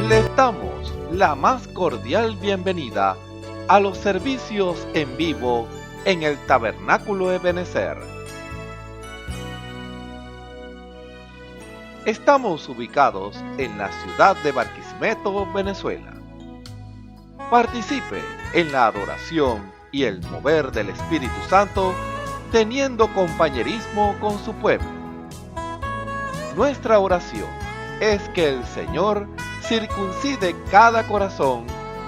Les damos la más cordial bienvenida a los servicios en vivo en el Tabernáculo Ebenezer. Estamos ubicados en la ciudad de Barquisimeto, Venezuela. Participe en la adoración y el mover del Espíritu Santo, teniendo compañerismo con su pueblo. Nuestra oración es que el Señor circuncide cada corazón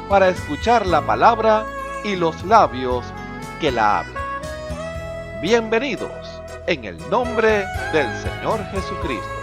para escuchar la palabra y los labios que la hablan. Bienvenidos en el nombre del Señor Jesucristo.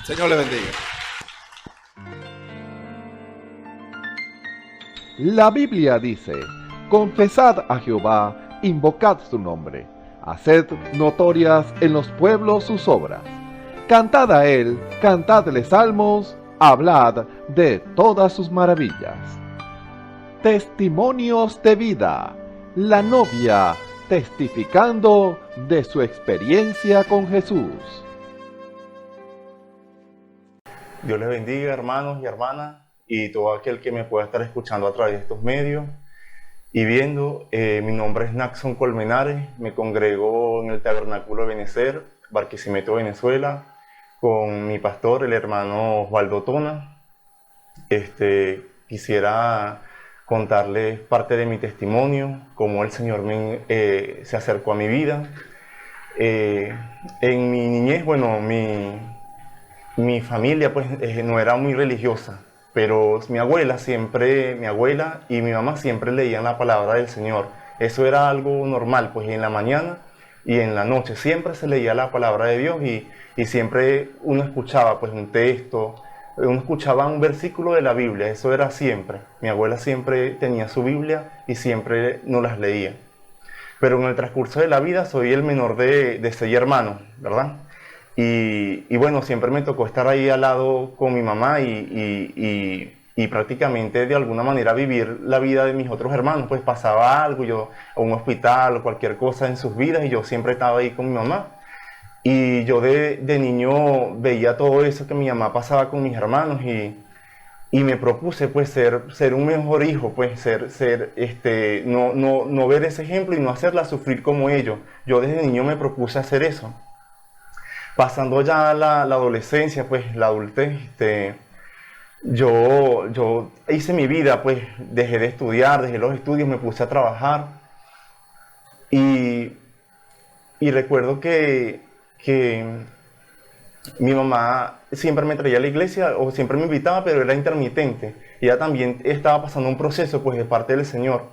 Señor le bendiga. La Biblia dice, confesad a Jehová, invocad su nombre, haced notorias en los pueblos sus obras. Cantad a él, cantadle salmos, hablad de todas sus maravillas. Testimonios de vida. La novia testificando de su experiencia con Jesús. Dios les bendiga, hermanos y hermanas, y todo aquel que me pueda estar escuchando a través de estos medios y viendo. Mi nombre es Naxon Colmenares, me congrego en el Tabernáculo de Benecer, Barquisimeto, Venezuela, con mi pastor, el hermano Osvaldo Tona. Quisiera contarles parte de mi testimonio, cómo el Señor se acercó a mi vida. En mi niñez, bueno, mi familia pues no era muy religiosa, pero mi abuela y mi mamá siempre leían la palabra del Señor. Eso era algo normal, pues en la mañana y en la noche siempre se leía la palabra de Dios y siempre uno escuchaba pues un texto, uno escuchaba un versículo de la Biblia, eso era siempre. Mi abuela siempre tenía su Biblia y siempre nos las leía. Pero en el transcurso de la vida soy el menor de 6 hermanos, ¿verdad? Y bueno, siempre me tocó estar ahí al lado con mi mamá y prácticamente de alguna manera vivir la vida de mis otros hermanos. Pues pasaba algo, yo a un hospital o cualquier cosa en sus vidas y yo siempre estaba ahí con mi mamá. Y yo de niño veía todo eso que mi mamá pasaba con mis hermanos y me propuse pues ser un mejor hijo, pues no ver ese ejemplo y no hacerla sufrir como ellos. Yo desde niño me propuse hacer eso. Pasando ya la adolescencia, pues la adultez, yo hice mi vida, pues dejé de estudiar, dejé los estudios, me puse a trabajar y recuerdo que mi mamá siempre me traía a la iglesia o siempre me invitaba, pero era intermitente. Ella también estaba pasando un proceso pues de parte del Señor.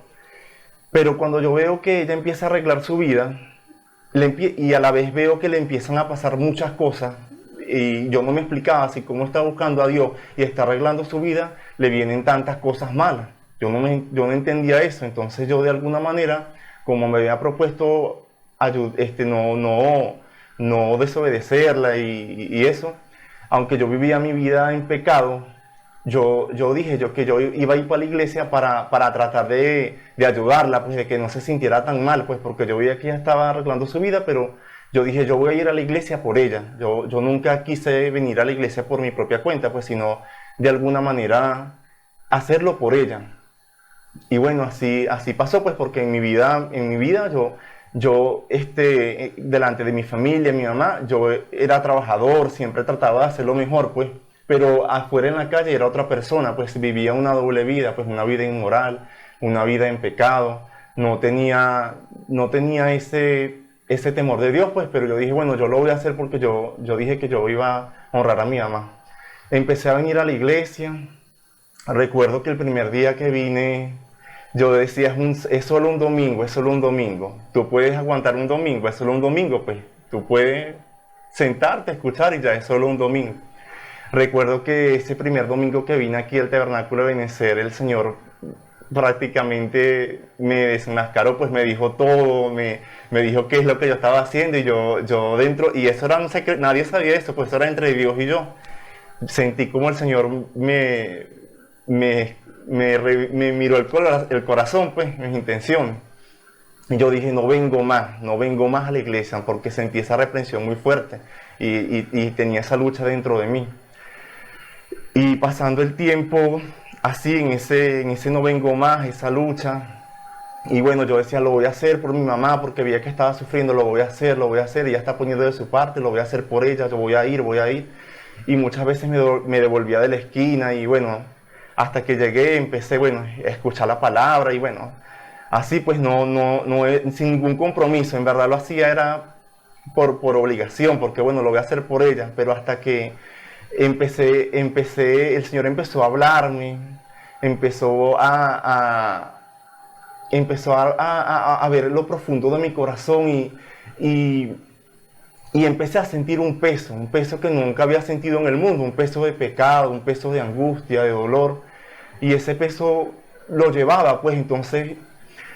Pero cuando yo veo que ella empieza a arreglar su vida y a la vez veo que le empiezan a pasar muchas cosas y yo no me explicaba si cómo está buscando a Dios y está arreglando su vida, le vienen tantas cosas malas. Yo no entendía eso. Entonces yo de alguna manera, como me había propuesto no desobedecerla y eso, aunque yo vivía mi vida en pecado, yo dije que yo iba a ir para la iglesia para tratar de ayudarla, pues de que no se sintiera tan mal, pues porque yo veía que ella estaba arreglando su vida, pero yo dije, yo voy a ir a la iglesia por ella. Yo nunca quise venir a la iglesia por mi propia cuenta, pues sino de alguna manera hacerlo por ella. Y bueno, así pasó, pues porque en mi vida yo delante de mi familia, mi mamá, yo era trabajador, siempre trataba de hacer lo mejor, pues, pero afuera en la calle era otra persona, pues vivía una doble vida, pues una vida inmoral, una vida en pecado, no tenía ese temor de Dios, pues, pero yo dije, bueno, yo lo voy a hacer porque yo dije que yo iba a honrar a mi mamá. Empecé a venir a la iglesia. Recuerdo que el primer día que vine, yo decía, es solo un domingo, es solo un domingo. Tú puedes aguantar un domingo, es solo un domingo, pues. Tú puedes sentarte, escuchar y ya es solo un domingo. Recuerdo que ese primer domingo que vine aquí al Tabernáculo de Benecer, el Señor prácticamente me desenmascaró, pues me dijo todo, me dijo qué es lo que yo estaba haciendo y yo dentro, y eso era un secreto, nadie sabía eso, pues eso era entre Dios y yo. Sentí como el Señor me miró el corazón, pues, mis intenciones. Y yo dije, no vengo más a la iglesia, porque sentí esa reprensión muy fuerte y tenía esa lucha dentro de mí. Y pasando el tiempo, así, en ese no vengo más, esa lucha, y bueno, yo decía, lo voy a hacer por mi mamá, porque veía que estaba sufriendo, lo voy a hacer, ella está poniendo de su parte, lo voy a hacer por ella, yo voy a ir. Y muchas veces me devolvía de la esquina y bueno, hasta que llegué empecé, bueno, a escuchar la palabra y bueno, así pues sin ningún compromiso, en verdad lo hacía era por obligación, porque bueno, lo voy a hacer por ella, pero hasta que el Señor empezó a hablarme, empezó a ver lo profundo de mi corazón y y empecé a sentir un peso que nunca había sentido en el mundo, un peso de pecado, un peso de angustia, de dolor. Y ese peso lo llevaba, pues entonces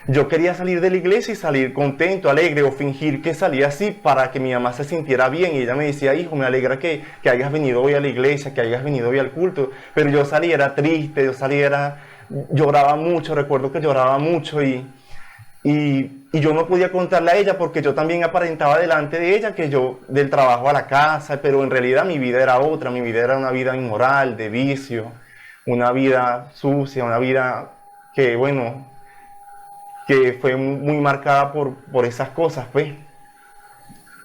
yo quería salir de la iglesia y salir contento, alegre, o fingir que salía así para que mi mamá se sintiera bien. Y ella me decía, hijo, me alegra que hayas venido hoy a la iglesia, que hayas venido hoy al culto. Pero yo salía, era triste, lloraba mucho, recuerdo que lloraba mucho y yo no podía contarle a ella porque yo también aparentaba delante de ella que yo del trabajo a la casa, pero en realidad mi vida era otra, mi vida era una vida inmoral, de vicio, una vida sucia, una vida que, bueno, que fue muy marcada por esas cosas, pues.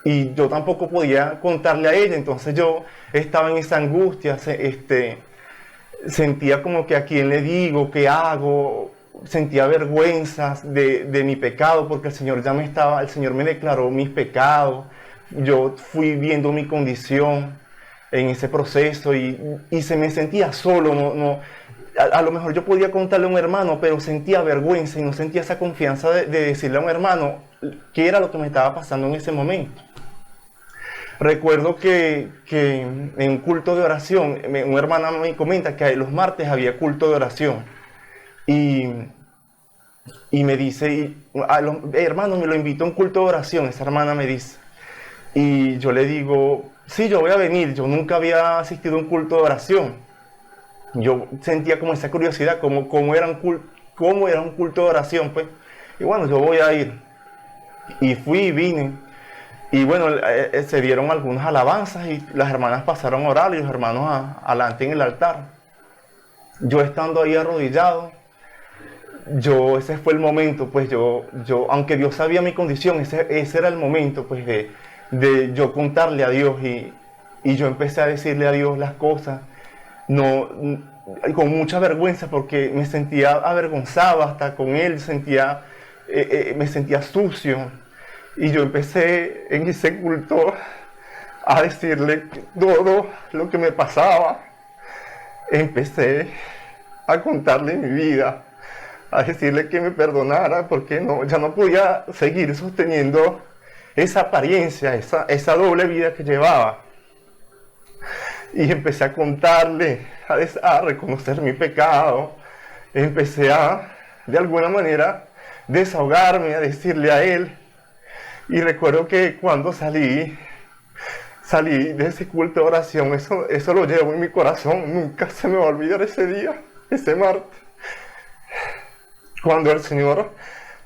Y yo tampoco podía contarle a ella, entonces yo estaba en esa angustia, sentía como que a quién le digo, qué hago, sentía vergüenza de mi pecado, porque el Señor me declaró mis pecados, yo fui viendo mi condición en ese proceso y se me sentía solo, a lo mejor yo podía contarle a un hermano, pero sentía vergüenza y no sentía esa confianza de decirle a un hermano qué era lo que me estaba pasando en ese momento. Recuerdo que en un culto de oración, una hermana me comenta que los martes había culto de oración y me dice, hermano, me lo invitó a un culto de oración, esa hermana me dice. Y yo le digo, sí, yo voy a venir, yo nunca había asistido a un culto de oración. Yo sentía como esa curiosidad, cómo era un culto de oración, pues. Y bueno, yo voy a ir. Y fui y vine. Y bueno, se dieron algunas alabanzas y las hermanas pasaron a orar y los hermanos adelante en el altar. Yo estando ahí arrodillado, ese fue el momento, pues aunque Dios sabía mi condición, ese era el momento, pues, de yo contarle a Dios y yo empecé a decirle a Dios las cosas. Con mucha vergüenza porque me sentía avergonzado hasta con él, me sentía sucio y yo empecé en ese culto a decirle todo lo que me pasaba. Empecé a contarle mi vida, a decirle que me perdonara porque ya no podía seguir sosteniendo esa apariencia, esa doble vida que llevaba. Y empecé a contarle, a reconocer mi pecado. Empecé de alguna manera, desahogarme, a decirle a él. Y recuerdo que cuando salí de ese culto de oración, eso lo llevo en mi corazón. Nunca se me va a olvidar ese día, ese martes. Cuando el Señor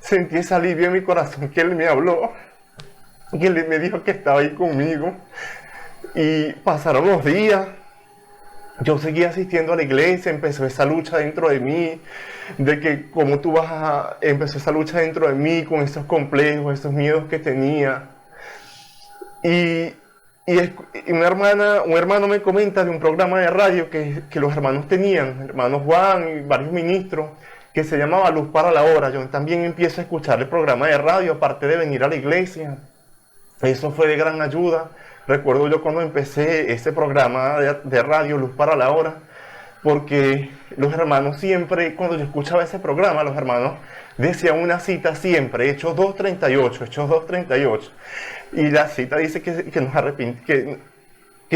sentí ese alivio en mi corazón, que Él me habló, que Él me dijo que estaba ahí conmigo. Y pasaron los días, yo seguía asistiendo a la iglesia, empezó esa lucha dentro de mí, de que empezó esa lucha dentro de mí con esos complejos, esos miedos que tenía. Y un hermano me comenta de un programa de radio que los hermanos tenían, hermanos Juan y varios ministros, que se llamaba Luz para la Hora. Yo también empiezo a escuchar el programa de radio, aparte de venir a la iglesia. Eso fue de gran ayuda. Recuerdo yo cuando empecé ese programa de radio Luz para la Hora, porque los hermanos siempre, cuando yo escuchaba ese programa, los hermanos decían una cita siempre, Hechos 2:38, y la cita dice que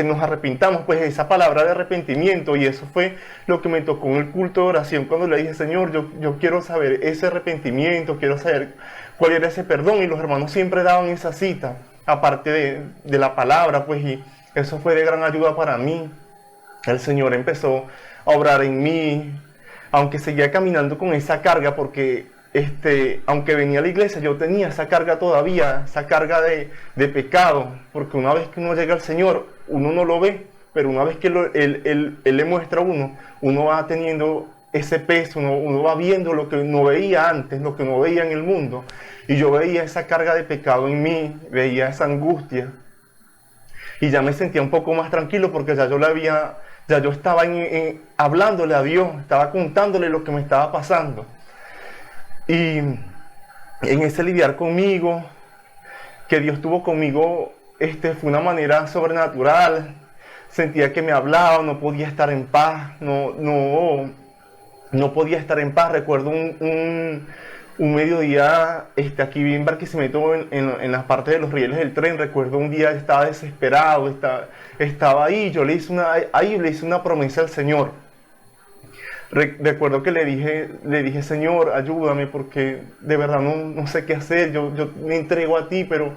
nos arrepintamos, pues esa palabra de arrepentimiento, y eso fue lo que me tocó en el culto de oración, cuando le dije, Señor, yo quiero saber ese arrepentimiento, quiero saber cuál era ese perdón, y los hermanos siempre daban esa cita, aparte de la palabra, pues, y eso fue de gran ayuda para mí. El Señor empezó a obrar en mí, aunque seguía caminando con esa carga, porque aunque venía a la iglesia, yo tenía esa carga todavía, esa carga de pecado, porque una vez que uno llega al Señor, uno no lo ve, pero una vez que Él le muestra a uno va teniendo ese peso, uno va viendo lo que no veía antes, lo que no veía en el mundo. Y yo veía esa carga de pecado en mí, veía esa angustia. Y ya me sentía un poco más tranquilo porque ya yo estaba hablándole a Dios, estaba contándole lo que me estaba pasando. Y en ese lidiar conmigo, que Dios tuvo conmigo, fue una manera sobrenatural. Sentía que me hablaba, no podía estar en paz, no podía estar en paz. Recuerdo un mediodía aquí bien Barquisimeto, en las partes de los rieles del tren. Recuerdo un día estaba desesperado, estaba ahí, yo le hice una promesa al Señor. Recuerdo que le dije, Señor, ayúdame, porque de verdad no sé qué hacer, yo me entrego a ti, pero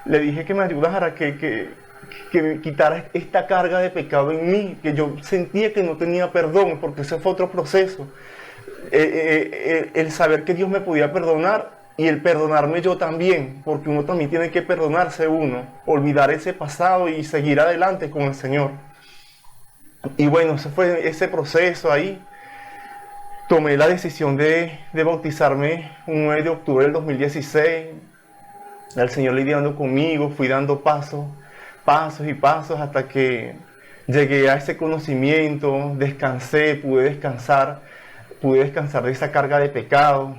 le dije que me ayudara, que me quitara esta carga de pecado en mí, que yo sentía que no tenía perdón, porque ese fue otro proceso. El saber que Dios me podía perdonar y el perdonarme yo también, porque uno también tiene que perdonarse uno, olvidar ese pasado y seguir adelante con el Señor. Y bueno, ese fue ese proceso ahí. Tomé la decisión de bautizarme un 9 de octubre del 2016. El Señor lidiando conmigo, fui dando pasos y pasos hasta que llegué a ese conocimiento, descansé, pude descansar de esa carga de pecado.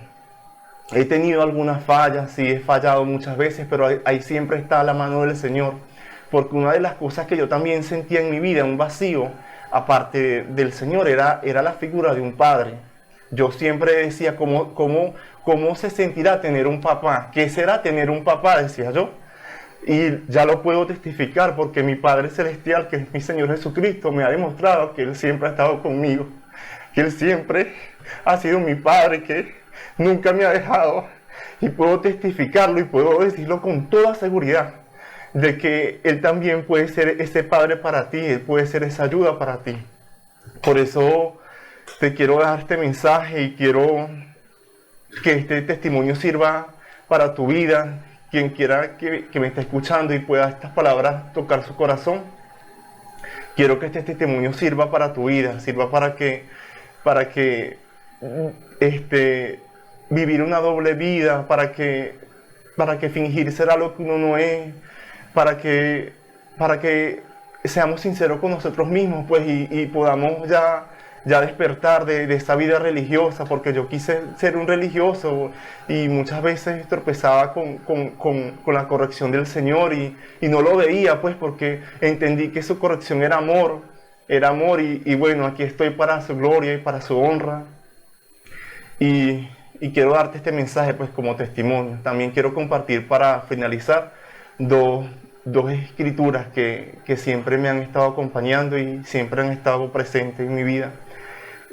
He tenido algunas fallas, sí, he fallado muchas veces, pero ahí siempre está la mano del Señor. Porque una de las cosas que yo también sentía en mi vida, un vacío, aparte del Señor, era la figura de un padre. Yo siempre decía, ¿cómo se sentirá tener un papá? ¿Qué será tener un papá? Decía yo. Y ya lo puedo testificar porque mi Padre Celestial, que es mi Señor Jesucristo, me ha demostrado que Él siempre ha estado conmigo. Que Él siempre ha sido mi Padre, que nunca me ha dejado. Y puedo testificarlo y puedo decirlo con toda seguridad, de que Él también puede ser ese Padre para ti, Él puede ser esa ayuda para ti. Por eso te quiero dar este mensaje y quiero que este testimonio sirva para tu vida. Quien quiera que me esté escuchando y pueda estas palabras tocar su corazón, quiero que este testimonio sirva para tu vida, sirva para que vivir una doble vida, para que fingir ser algo que uno no es, para que seamos sinceros con nosotros mismos, pues, y podamos ya despertar de esa vida religiosa, porque yo quise ser un religioso y muchas veces tropezaba con la corrección del Señor y no lo veía, pues, porque entendí que su corrección era amor y bueno, aquí estoy para su gloria y para su honra. Y quiero darte este mensaje, pues, como testimonio. También quiero compartir, para finalizar, dos escrituras que siempre me han estado acompañando y siempre han estado presentes en mi vida.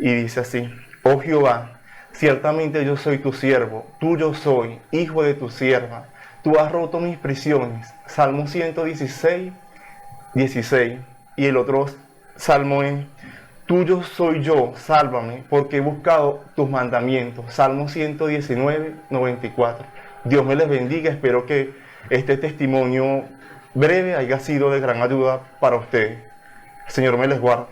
Y dice así: oh Jehová, ciertamente yo soy tu siervo, tuyo soy, hijo de tu sierva. Tú has roto mis prisiones. Salmo 116, 16. Y el otro salmo es: tuyo soy yo, sálvame, porque he buscado tus mandamientos. Salmo 119, 94. Dios me les bendiga. Espero que este testimonio breve haya sido de gran ayuda para ustedes. El Señor me les guarde.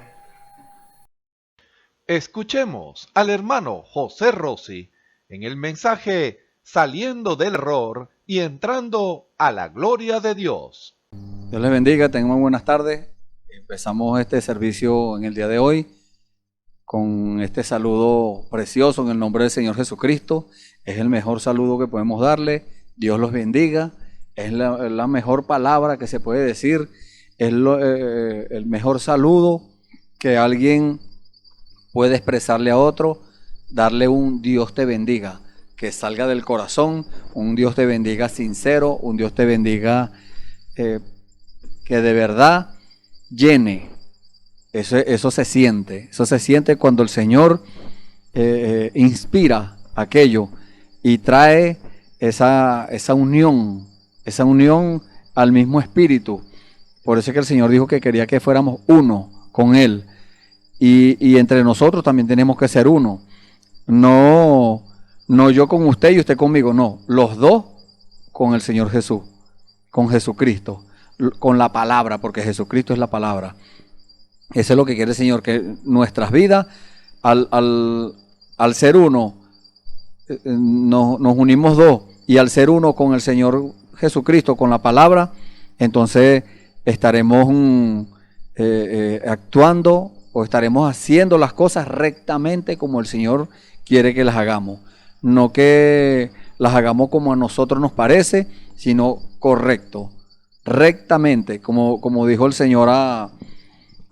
Escuchemos al hermano José Rossi en el mensaje Saliendo del Error y Entrando a la Gloria de Dios. Dios les bendiga, tengan muy buenas tardes. Empezamos este servicio en el día de hoy con este saludo precioso en el nombre del Señor Jesucristo. Es el mejor saludo que podemos darle. Dios los bendiga. Es la mejor palabra que se puede decir. Es el mejor saludo que alguien puede expresarle a otro, darle un Dios te bendiga, que salga del corazón, un Dios te bendiga sincero, un Dios te bendiga que de verdad llene. Eso se siente cuando el Señor inspira aquello y trae esa unión al mismo espíritu. Por eso es que el Señor dijo que quería que fuéramos uno con Él. Y entre nosotros también tenemos que ser uno. No yo con usted y usted conmigo, no. Los dos con el Señor Jesús, con Jesucristo, con la palabra, porque Jesucristo es la palabra. Eso es lo que quiere el Señor, que nuestras vidas, al ser uno, nos unimos dos, y al ser uno con el Señor Jesucristo, con la palabra, entonces estaremos actuando o estaremos haciendo las cosas rectamente como el Señor quiere que las hagamos. No que las hagamos como a nosotros nos parece, sino correcto, rectamente, como dijo el Señor a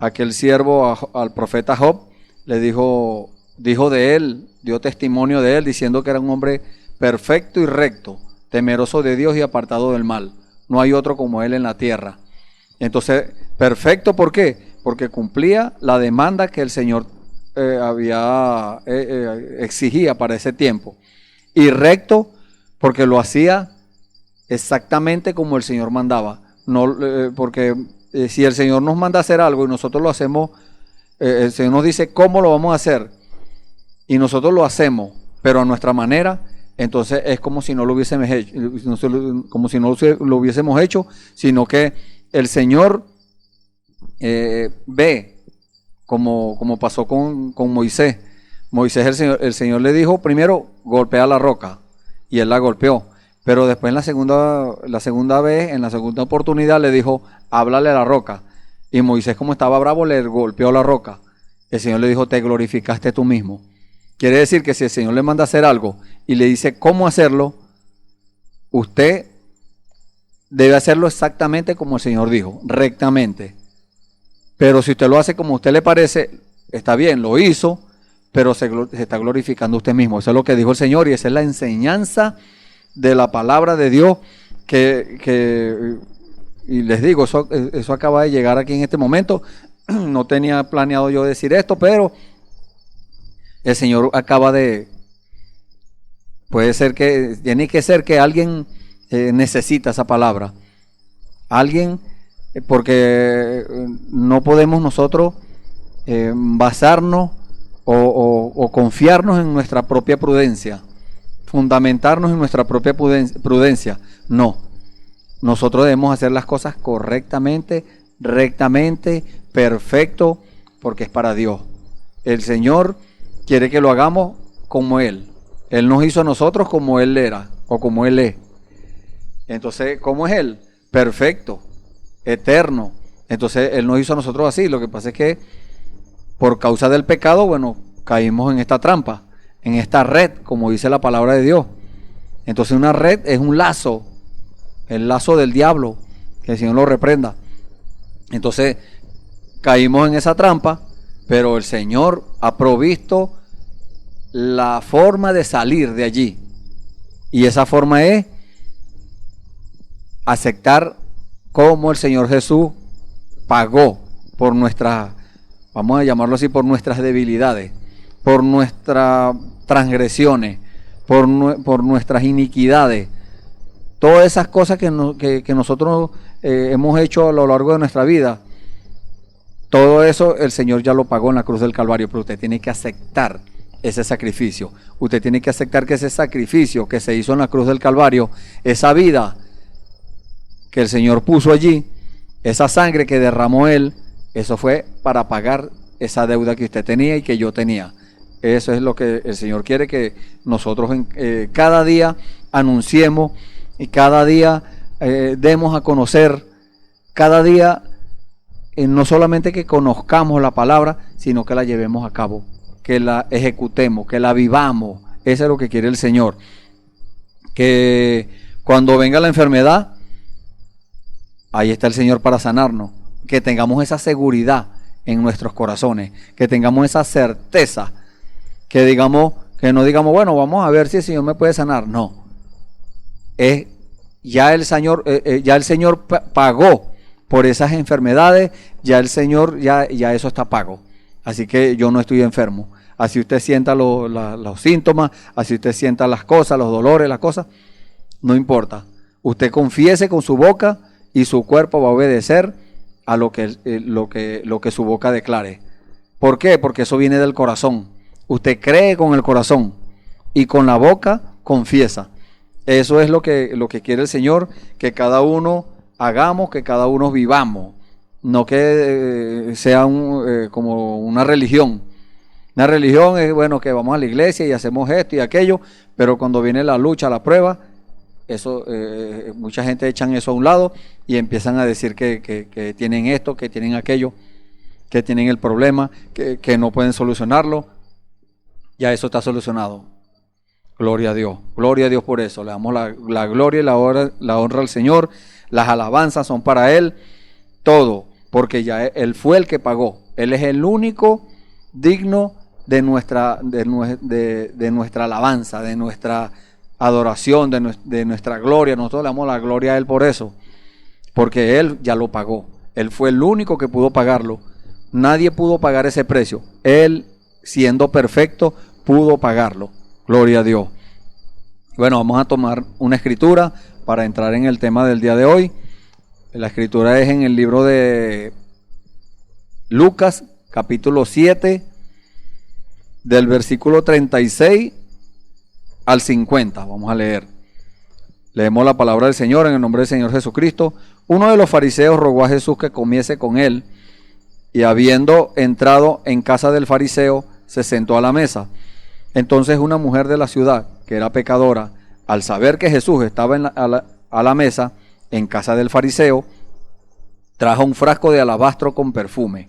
aquel siervo, al profeta Job, le dijo de él, dio testimonio de él, diciendo que era un hombre perfecto y recto, temeroso de Dios y apartado del mal. No hay otro como él en la tierra. Entonces, perfecto, ¿por qué? Porque cumplía la demanda que el Señor exigía para ese tiempo. Y recto, porque lo hacía exactamente como el Señor mandaba. No, porque si el Señor nos manda a hacer algo y nosotros lo hacemos, el Señor nos dice cómo lo vamos a hacer y nosotros lo hacemos, pero a nuestra manera, entonces es como si no lo hubiésemos hecho, lo hubiésemos hecho, sino que el Señor ve, como pasó con Moisés. Moisés, el Señor le dijo primero, golpea la roca, y él la golpeó. Pero después en la segunda vez, en la segunda oportunidad, le dijo, háblale a la roca. Y Moisés, como estaba bravo, le golpeó la roca. El Señor le dijo, te glorificaste tú mismo. Quiere decir que si el Señor le manda a hacer algo y le dice cómo hacerlo, usted debe hacerlo exactamente como el Señor dijo, rectamente. Pero si usted lo hace como a usted le parece, está bien, lo hizo, pero se está glorificando usted mismo. Eso es lo que dijo el Señor y esa es la enseñanza de la palabra de Dios y les digo, eso acaba de llegar aquí en este momento. No tenía planeado yo decir esto, pero el Señor tiene que ser que alguien necesita esa palabra. Alguien, porque no podemos nosotros basarnos o confiarnos en nuestra propia prudencia, fundamentarnos en nuestra propia prudencia. No, nosotros debemos hacer las cosas correctamente, rectamente, perfecto, porque es para Dios. El Señor quiere que lo hagamos como Él. Él nos hizo a nosotros como Él era o como Él es. Entonces, ¿cómo es Él? Perfecto, eterno. Entonces, Él nos hizo a nosotros así. Lo que pasa es que por causa del pecado, bueno, caímos en esta trampa, en esta red, como dice la palabra de Dios. Entonces, una red es un lazo, el lazo del diablo, que el Señor lo reprenda. Entonces, caímos en esa trampa, pero el Señor ha provisto la forma de salir de allí. Y esa forma es aceptar cómo el Señor Jesús pagó por nuestras, vamos a llamarlo así, por nuestras debilidades, por nuestras transgresiones, por nuestras iniquidades. Todas esas cosas que nosotros hemos hecho a lo largo de nuestra vida, todo eso el Señor ya lo pagó en la cruz del Calvario, pero usted tiene que aceptar ese sacrificio. Usted tiene que aceptar que ese sacrificio que se hizo en la cruz del Calvario, esa vida que el Señor puso allí, esa sangre que derramó Él, eso fue para pagar esa deuda que usted tenía y que yo tenía. Eso es lo que el Señor quiere que nosotros cada día anunciemos y cada día demos a conocer, cada día no solamente que conozcamos la palabra, sino que la llevemos a cabo, que la ejecutemos, que la vivamos. Eso es lo que quiere el Señor. Que cuando venga la enfermedad, ahí está el Señor para sanarnos. Que tengamos esa seguridad en nuestros corazones, que tengamos esa certeza, que no digamos, bueno, vamos a ver si el Señor me puede sanar. No, ya el Señor pagó por esas enfermedades, ya el Señor, ya eso está pago. Así que yo no estoy enfermo. Así usted sienta los síntomas, así usted sienta las cosas, los dolores, las cosas, no importa. Usted confiese con su boca y su cuerpo va a obedecer a lo que su boca declare. ¿Por qué? Porque eso viene del corazón. Usted cree con el corazón y con la boca confiesa. Eso es lo que quiere el Señor, que cada uno hagamos, que cada uno vivamos. No que sea como una religión. Una religión es, bueno, que vamos a la iglesia y hacemos esto y aquello, pero cuando viene la lucha, la prueba, eso mucha gente echan eso a un lado y empiezan a decir que tienen esto, que tienen aquello, que tienen el problema, que no pueden solucionarlo. Ya eso está solucionado. Gloria a Dios por eso. Le damos la gloria y la honra al Señor. Las alabanzas son para Él. Todo, porque ya Él fue el que pagó. Él es el único digno de nuestra alabanza, de nuestra adoración, de nuestra gloria. Nosotros le damos la gloria a Él por eso, porque Él ya lo pagó. Él fue el único que pudo pagarlo. Nadie pudo pagar ese precio. Él, siendo perfecto, pudo pagarlo. Gloria a Dios. Bueno, vamos a tomar una escritura para entrar en el tema del día de hoy. La escritura es en el libro de Lucas, capítulo 7, del versículo 36 al 50. Vamos a leer. Leemos la palabra del Señor en el nombre del Señor Jesucristo. Uno de los fariseos rogó a Jesús que comiese con él, y habiendo entrado en casa del fariseo, se sentó a la mesa. Entonces una mujer de la ciudad, que era pecadora, al saber que Jesús estaba a la mesa en casa del fariseo, trajo un frasco de alabastro con perfume,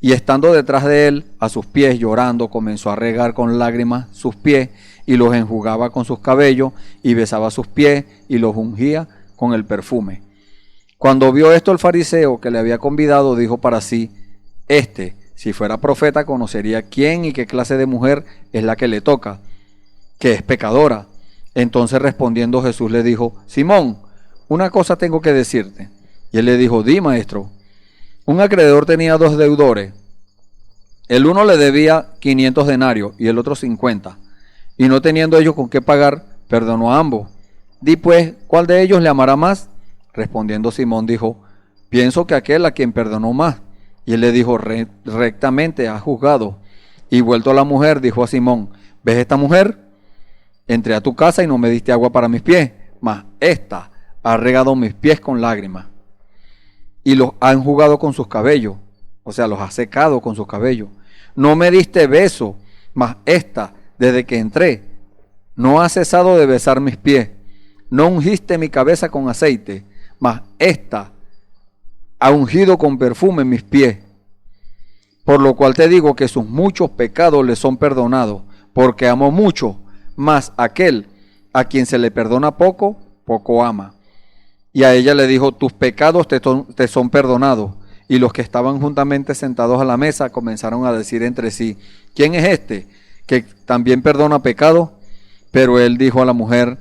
y estando detrás de él, a sus pies llorando, comenzó a regar con lágrimas sus pies, y los enjugaba con sus cabellos, y besaba sus pies, y los ungía con el perfume. Cuando vio esto el fariseo que le había convidado, dijo para sí: si fuera profeta, conocería quién y qué clase de mujer es la que le toca, que es pecadora. Entonces respondiendo Jesús le dijo: Simón, una cosa tengo que decirte. Y él le dijo: Di, maestro. Un acreedor tenía 2 deudores. El uno le debía 500 denarios y el otro 50. Y no teniendo ellos con qué pagar, perdonó a ambos. Di pues, ¿cuál de ellos le amará más? Respondiendo Simón dijo: Pienso que aquel a quien perdonó más. Y él le dijo: rectamente has juzgado. Y vuelto a la mujer, dijo a Simón: ¿Ves esta mujer? Entré a tu casa y no me diste agua para mis pies, mas esta ha regado mis pies con lágrimas y los ha enjugado con sus cabellos, o sea, los ha secado con sus cabellos. No me diste beso, mas esta, desde que entré, no ha cesado de besar mis pies. No ungiste mi cabeza con aceite, mas esta ha ungido con perfume mis pies. Por lo cual te digo que sus muchos pecados le son perdonados, porque amó mucho, mas aquel a quien se le perdona poco, poco ama. Y a ella le dijo: tus pecados te son perdonados. Y los que estaban juntamente sentados a la mesa comenzaron a decir entre sí: ¿quién es este que también perdona pecados? Pero él dijo a la mujer: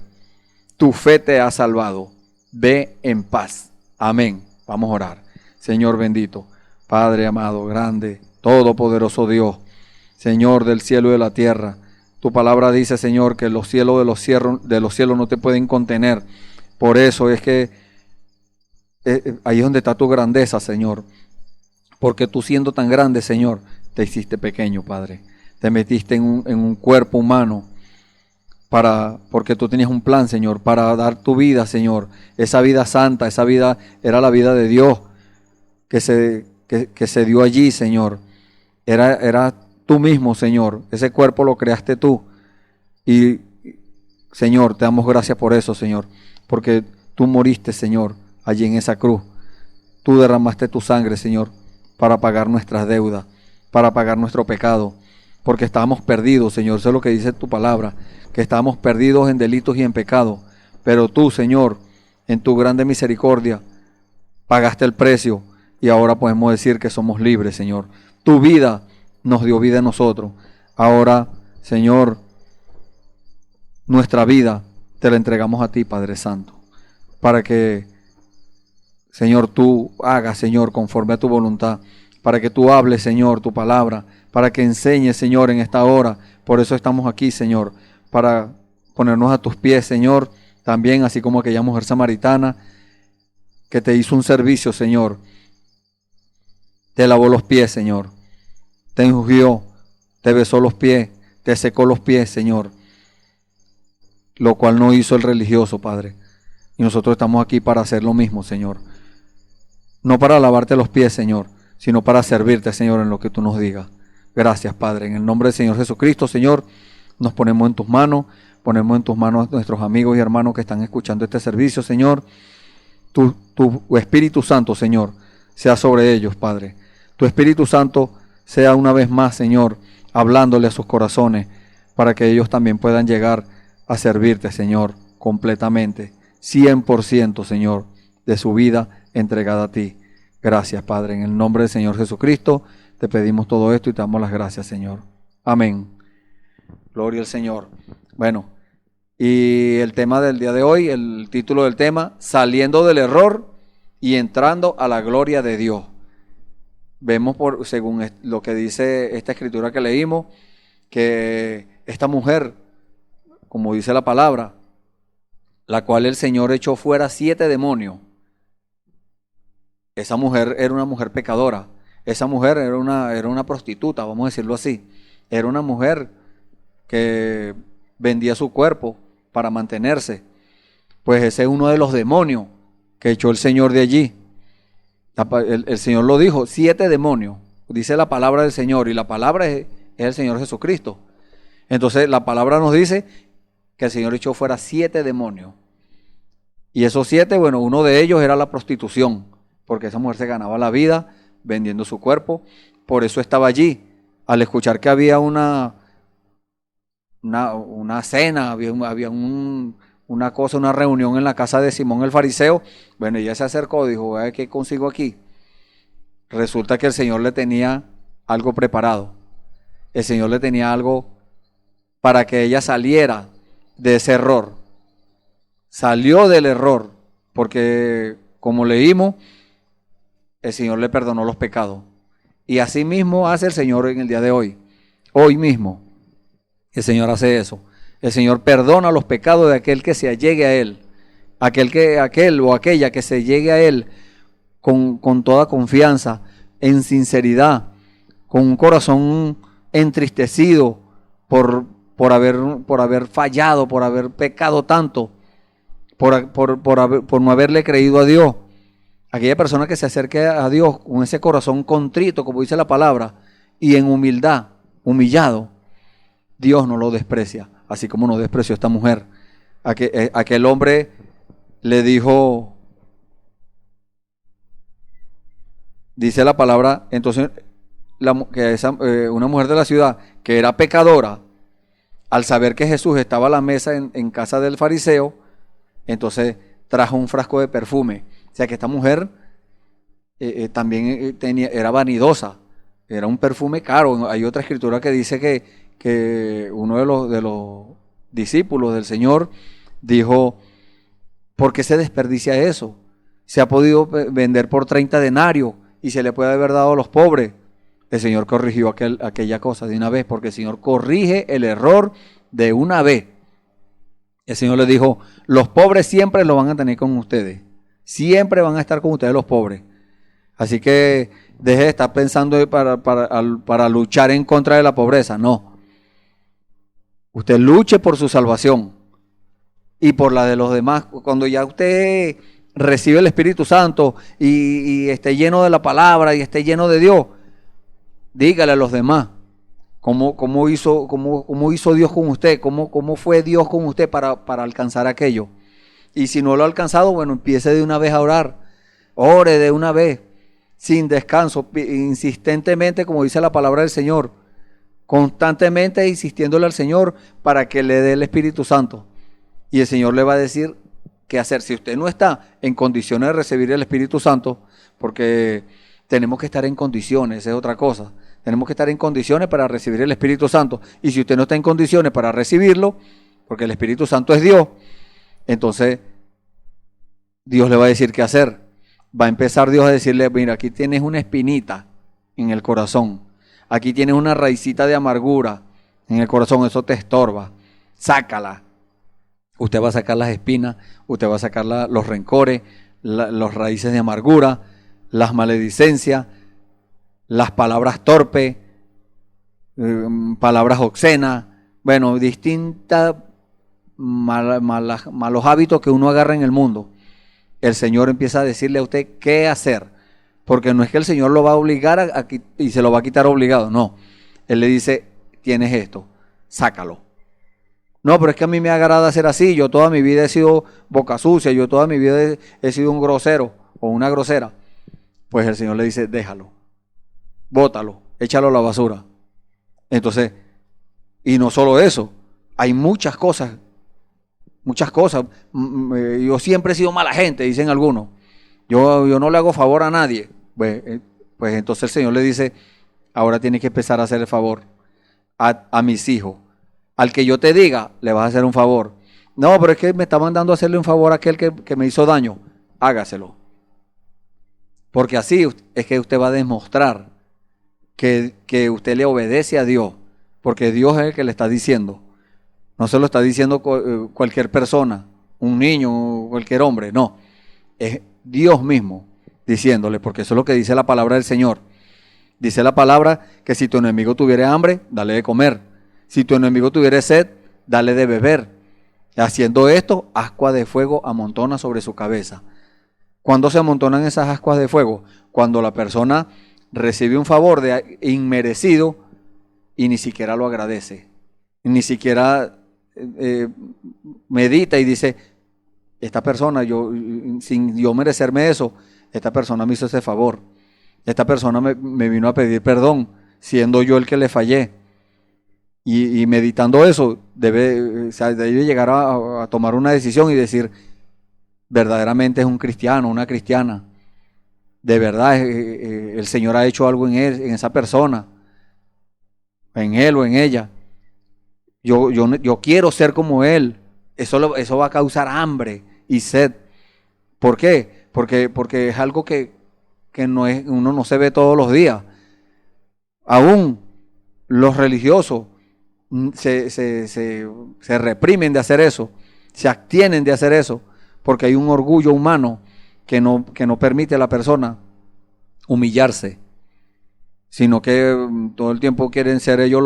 tu fe te ha salvado, ve en paz. Amén. Vamos a orar. Señor bendito, Padre amado, grande, todopoderoso Dios, Señor del cielo y de la tierra. Tu palabra dice, Señor, que los cielos de los cielos no te pueden contener. Por eso es que ahí es donde está tu grandeza, Señor. Porque tú, siendo tan grande, Señor, te hiciste pequeño, Padre. Te metiste en un cuerpo humano porque tú tenías un plan, Señor, para dar tu vida, Señor. Esa vida santa, esa vida era la vida de Dios que se dio allí, Señor. Era tú mismo, Señor. Ese cuerpo lo creaste tú. Y, Señor, te damos gracias por eso, Señor. Porque tú moriste, Señor, allí en esa cruz. Tú derramaste tu sangre, Señor, para pagar nuestras deudas, para pagar nuestro pecado. Porque estábamos perdidos, Señor. Eso es lo que dice tu palabra, que estábamos perdidos en delitos y en pecado. Pero tú, Señor, en tu grande misericordia, pagaste el precio y ahora podemos decir que somos libres, Señor. Tu vida nos dio vida a nosotros. Ahora, Señor, nuestra vida te la entregamos a ti, Padre Santo, para que, Señor, tú hagas, Señor, conforme a tu voluntad, para que tú hables, Señor, tu palabra, para que enseñes, Señor, en esta hora. Por eso estamos aquí, Señor, para ponernos a tus pies, Señor, también, así como aquella mujer samaritana que te hizo un servicio, Señor. Te lavó los pies, Señor. Te ungió, te besó los pies, te secó los pies, Señor. Lo cual no hizo el religioso, Padre. Y nosotros estamos aquí para hacer lo mismo, Señor. No para lavarte los pies, Señor, sino para servirte, Señor, en lo que tú nos digas. Gracias, Padre. En el nombre del Señor Jesucristo, Señor, nos ponemos en tus manos a nuestros amigos y hermanos que están escuchando este servicio, Señor. Tu Espíritu Santo, Señor, sea sobre ellos, Padre. Tu Espíritu Santo sea una vez más, Señor, hablándole a sus corazones para que ellos también puedan llegar a servirte, Señor, completamente, 100%, Señor, de su vida entregada a ti. Gracias, Padre. En el nombre del Señor Jesucristo te pedimos todo esto y te damos las gracias, Señor. Amén. Gloria al Señor. Bueno, Y el tema del día de hoy, el título del tema, saliendo del error y entrando a la gloria de Dios. Vemos, según lo que dice esta escritura que leímos, que esta mujer, como dice la palabra, la cual el Señor echó fuera 7 demonios. Esa mujer era una mujer pecadora. Esa mujer era una prostituta, vamos a decirlo así. Era una mujer que vendía su cuerpo para mantenerse. Pues ese es uno de los demonios que echó el Señor de allí. El Señor lo dijo, 7 demonios. Dice la palabra del Señor, y la palabra es el Señor Jesucristo. Entonces la palabra nos dice que el Señor echó fuera 7 demonios. Y esos 7, bueno, uno de ellos era la prostitución, porque esa mujer se ganaba la vida vendiendo su cuerpo. Por eso estaba allí. Al escuchar que había una cena, había una cosa, una reunión en la casa de Simón el fariseo, bueno, ella se acercó, dijo, a ver qué consigo aquí. Resulta que el Señor le tenía algo preparado. El Señor le tenía algo para que ella saliera de ese error. Salió del error, porque como leímos, el Señor le perdonó los pecados. Y así mismo hace el Señor en el día de hoy. Hoy mismo el Señor hace eso. El Señor perdona los pecados de aquel que se allegue a Él. Aquel o aquella que se llegue a Él con toda confianza, en sinceridad, con un corazón entristecido por haber fallado, por haber pecado tanto, por no haberle creído a Dios. Aquella persona que se acerque a Dios con ese corazón contrito, como dice la palabra, y en humildad, humillado, Dios no lo desprecia, así como no despreció a esta mujer. Aquel hombre le dijo, dice la palabra, entonces una mujer de la ciudad que era pecadora, al saber que Jesús estaba a la mesa en casa del fariseo, entonces trajo un frasco de perfume. O sea que esta mujer también era vanidosa, era un perfume caro. Hay otra escritura que dice que uno de los discípulos del Señor dijo, ¿por qué se desperdicia eso? Se ha podido vender por 30 denarios y se le puede haber dado a los pobres. El Señor corrigió aquella cosa de una vez, porque el Señor corrige el error de una vez. El Señor le dijo, los pobres siempre lo van a tener con ustedes. Siempre van a estar con ustedes los pobres. Así que deje de estar pensando para luchar en contra de la pobreza. No. Usted luche por su salvación y por la de los demás. Cuando ya usted recibe el Espíritu Santo y esté lleno de la palabra y esté lleno de Dios, dígale a los demás cómo hizo Dios con usted, cómo fue Dios con usted para alcanzar aquello. Y si no lo ha alcanzado, bueno, empiece de una vez a orar. Ore de una vez, sin descanso, insistentemente, como dice la palabra del Señor. Constantemente insistiéndole al Señor para que le dé el Espíritu Santo. Y el Señor le va a decir qué hacer. Si usted no está en condiciones de recibir el Espíritu Santo, porque tenemos que estar en condiciones, esa es otra cosa. Tenemos que estar en condiciones para recibir el Espíritu Santo. Y si usted no está en condiciones para recibirlo, porque el Espíritu Santo es Dios, entonces Dios le va a decir qué hacer. Va a empezar Dios a decirle, mira, aquí tienes una espinita en el corazón. Aquí tienes una raicita de amargura en el corazón, eso te estorba. Sácala. Usted va a sacar las espinas, usted va a sacar los rencores, las raíces de amargura, las maledicencias, las palabras torpes, palabras obscenas, bueno, distintas malos hábitos que uno agarra en el mundo. El Señor empieza a decirle a usted qué hacer, porque no es que el Señor lo va a obligar y se lo va a quitar obligado, no. Él le dice, tienes esto, sácalo. No, pero es que a mí me agrada ser así, yo toda mi vida he sido boca sucia, yo toda mi vida he sido un grosero o una grosera. Pues el Señor le dice, déjalo, bótalo, échalo a la basura. Entonces, y no solo eso, hay muchas cosas. Yo siempre he sido mala gente, dicen algunos. Yo no le hago favor a nadie. Pues entonces el Señor le dice, ahora tienes que empezar a hacer el favor a mis hijos. Al que yo te diga, le vas a hacer un favor. No, pero es que me está mandando a hacerle un favor a aquel que me hizo daño. Hágaselo. Porque así es que usted va a demostrar que usted le obedece a Dios. Porque Dios es el que le está diciendo. No se lo está diciendo cualquier persona, un niño, cualquier hombre. No, es Dios mismo diciéndole, porque eso es lo que dice la palabra del Señor. Dice la palabra que si tu enemigo tuviera hambre, dale de comer. Si tu enemigo tuviera sed, dale de beber. Haciendo esto, ascua de fuego amontona sobre su cabeza. ¿Cuándo se amontonan esas ascuas de fuego? Cuando la persona recibe un favor inmerecido y ni siquiera lo agradece. Ni siquiera medita y dice, esta persona, sin yo merecerme eso, esta persona me hizo ese favor. Esta persona me vino a pedir perdón, siendo yo el que le fallé. Y meditando eso, debe llegar a tomar una decisión y decir, verdaderamente es un cristiano, una cristiana. De verdad, el Señor ha hecho algo en él, en esa persona, en él o en ella. Yo quiero ser como él. Eso va a causar hambre y sed. ¿Por qué? Porque es algo que uno no se ve todos los días. Aún los religiosos se reprimen de hacer eso, se abstienen de hacer eso, porque hay un orgullo humano que no permite a la persona humillarse, sino que todo el tiempo quieren ser ellos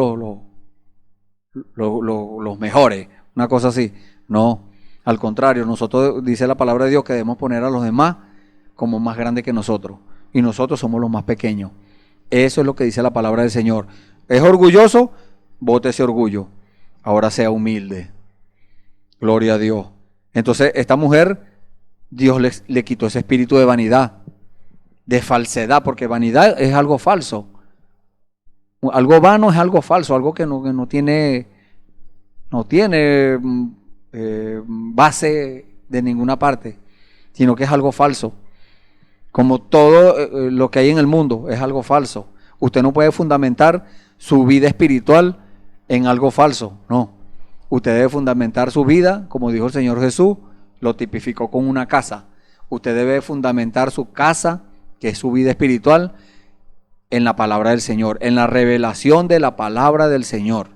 los mejores, una cosa así. No, al contrario, nosotros, dice la palabra de Dios, que debemos poner a los demás como más grandes que nosotros, y nosotros somos los más pequeños. Eso es lo que dice la palabra del Señor. ¿Es orgulloso? Bote ese orgullo. Ahora sea humilde. Gloria a Dios. Entonces, esta mujer, Dios le quitó ese espíritu de vanidad, de falsedad, porque vanidad es algo falso. Algo vano es algo falso, algo que no tiene base de ninguna parte, sino que es algo falso. Como todo lo que hay en el mundo es algo falso. Usted no puede fundamentar su vida espiritual en algo falso, no. Usted debe fundamentar su vida, como dijo el Señor Jesús, lo tipificó con una casa. Usted debe fundamentar su casa, que es su vida espiritual, en la palabra del Señor, en la revelación de la palabra del Señor.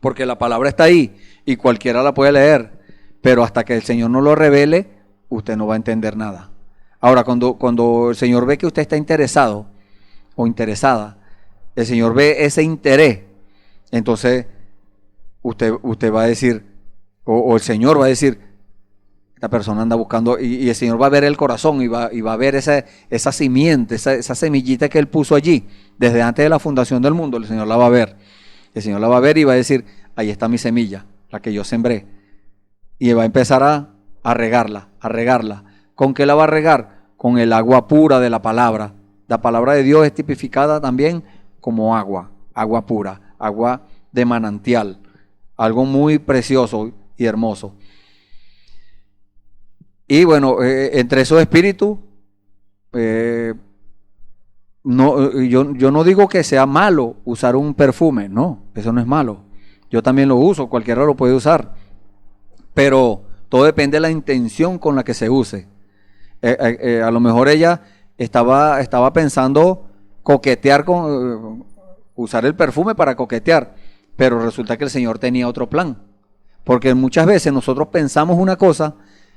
Porque la palabra está ahí y cualquiera la puede leer, pero hasta que el Señor no lo revele, usted no va a entender nada. Ahora, cuando el Señor ve que usted está interesado o interesada, el Señor ve ese interés, entonces usted va a decir, o el Señor va a decir, esta persona anda buscando, y el Señor va a ver el corazón y va a ver esa simiente, esa semillita que Él puso allí, desde antes de la fundación del mundo. El Señor la va a ver. El Señor la va a ver y va a decir, ahí está mi semilla, la que yo sembré. Y va a empezar a regarla. ¿Con qué la va a regar? Con el agua pura de la palabra. La palabra de Dios es tipificada también como agua pura, agua de manantial, algo muy precioso y hermoso. Y bueno, entre esos espíritus, yo no digo que sea malo usar un perfume, no, eso no es malo. Yo también lo uso, cualquiera lo puede usar, pero todo depende de la intención con la que se use. A lo mejor ella estaba pensando coquetear usar el perfume para coquetear, pero resulta que el Señor tenía otro plan, porque muchas veces nosotros pensamos una cosa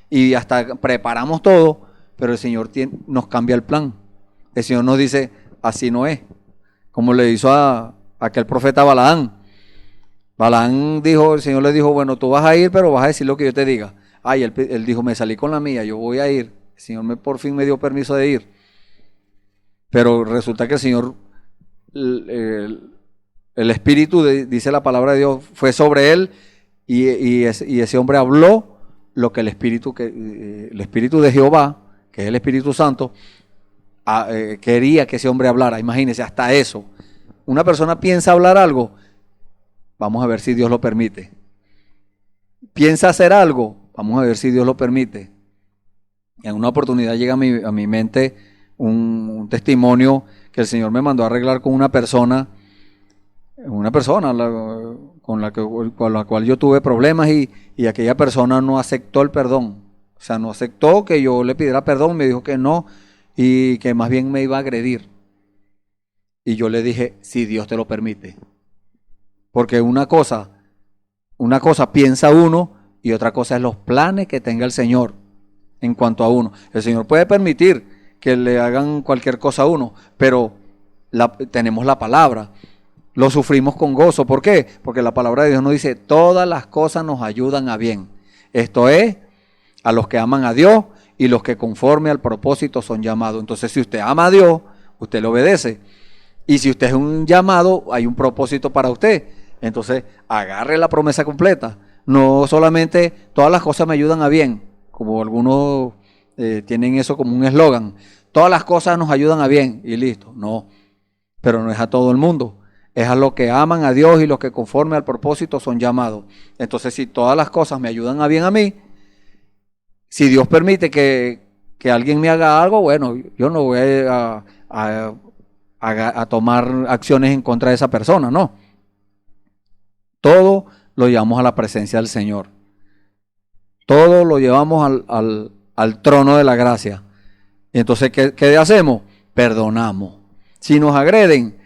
y hasta preparamos todo, pero el Señor nos cambia el plan. El Señor nos dice, así no es, como le hizo a aquel profeta Balaán. Balaán dijo, el Señor le dijo, bueno, tú vas a ir, pero vas a decir lo que yo te diga. Ay, él dijo, me salí con la mía, yo voy a ir. El Señor por fin me dio permiso de ir. Pero resulta que el Señor, el Espíritu, dice la palabra de Dios, fue sobre él y ese hombre habló lo que el Espíritu de Jehová, que es el Espíritu Santo, quería que ese hombre hablara. Imagínense, hasta eso. Una persona piensa hablar algo, vamos a ver si Dios lo permite. Piensa hacer algo, vamos a ver si Dios lo permite. En una oportunidad llega a mi mente un testimonio que el Señor me mandó a arreglar con una persona con la cual yo tuve problemas y aquella persona no aceptó el perdón. O sea, no aceptó que yo le pidiera perdón, me dijo que no y que más bien me iba a agredir. Y yo le dije, si Dios te lo permite. Porque una cosa piensa uno y otra cosa es los planes que tenga el Señor en cuanto a uno. El Señor puede permitir que le hagan cualquier cosa a uno, pero tenemos la palabra. Lo sufrimos con gozo. ¿Por qué? Porque la palabra de Dios nos dice, todas las cosas nos ayudan a bien. Esto es, a los que aman a Dios y los que conforme al propósito son llamados. Entonces, si usted ama a Dios, usted le obedece. Y si usted es un llamado, hay un propósito para usted. Entonces, agarre la promesa completa. No solamente todas las cosas me ayudan a bien, como algunos tienen eso como un eslogan. Todas las cosas nos ayudan a bien y listo. No, pero no es a todo el mundo. Es a los que aman a Dios y los que conforme al propósito son llamados. Entonces, si todas las cosas me ayudan a bien a mí, si Dios permite que alguien me haga algo, bueno, yo no voy a tomar acciones en contra de esa persona, no. Todo lo llevamos a la presencia del Señor. Todo lo llevamos al trono de la gracia. Y entonces, ¿qué hacemos? Perdonamos. Si nos agreden,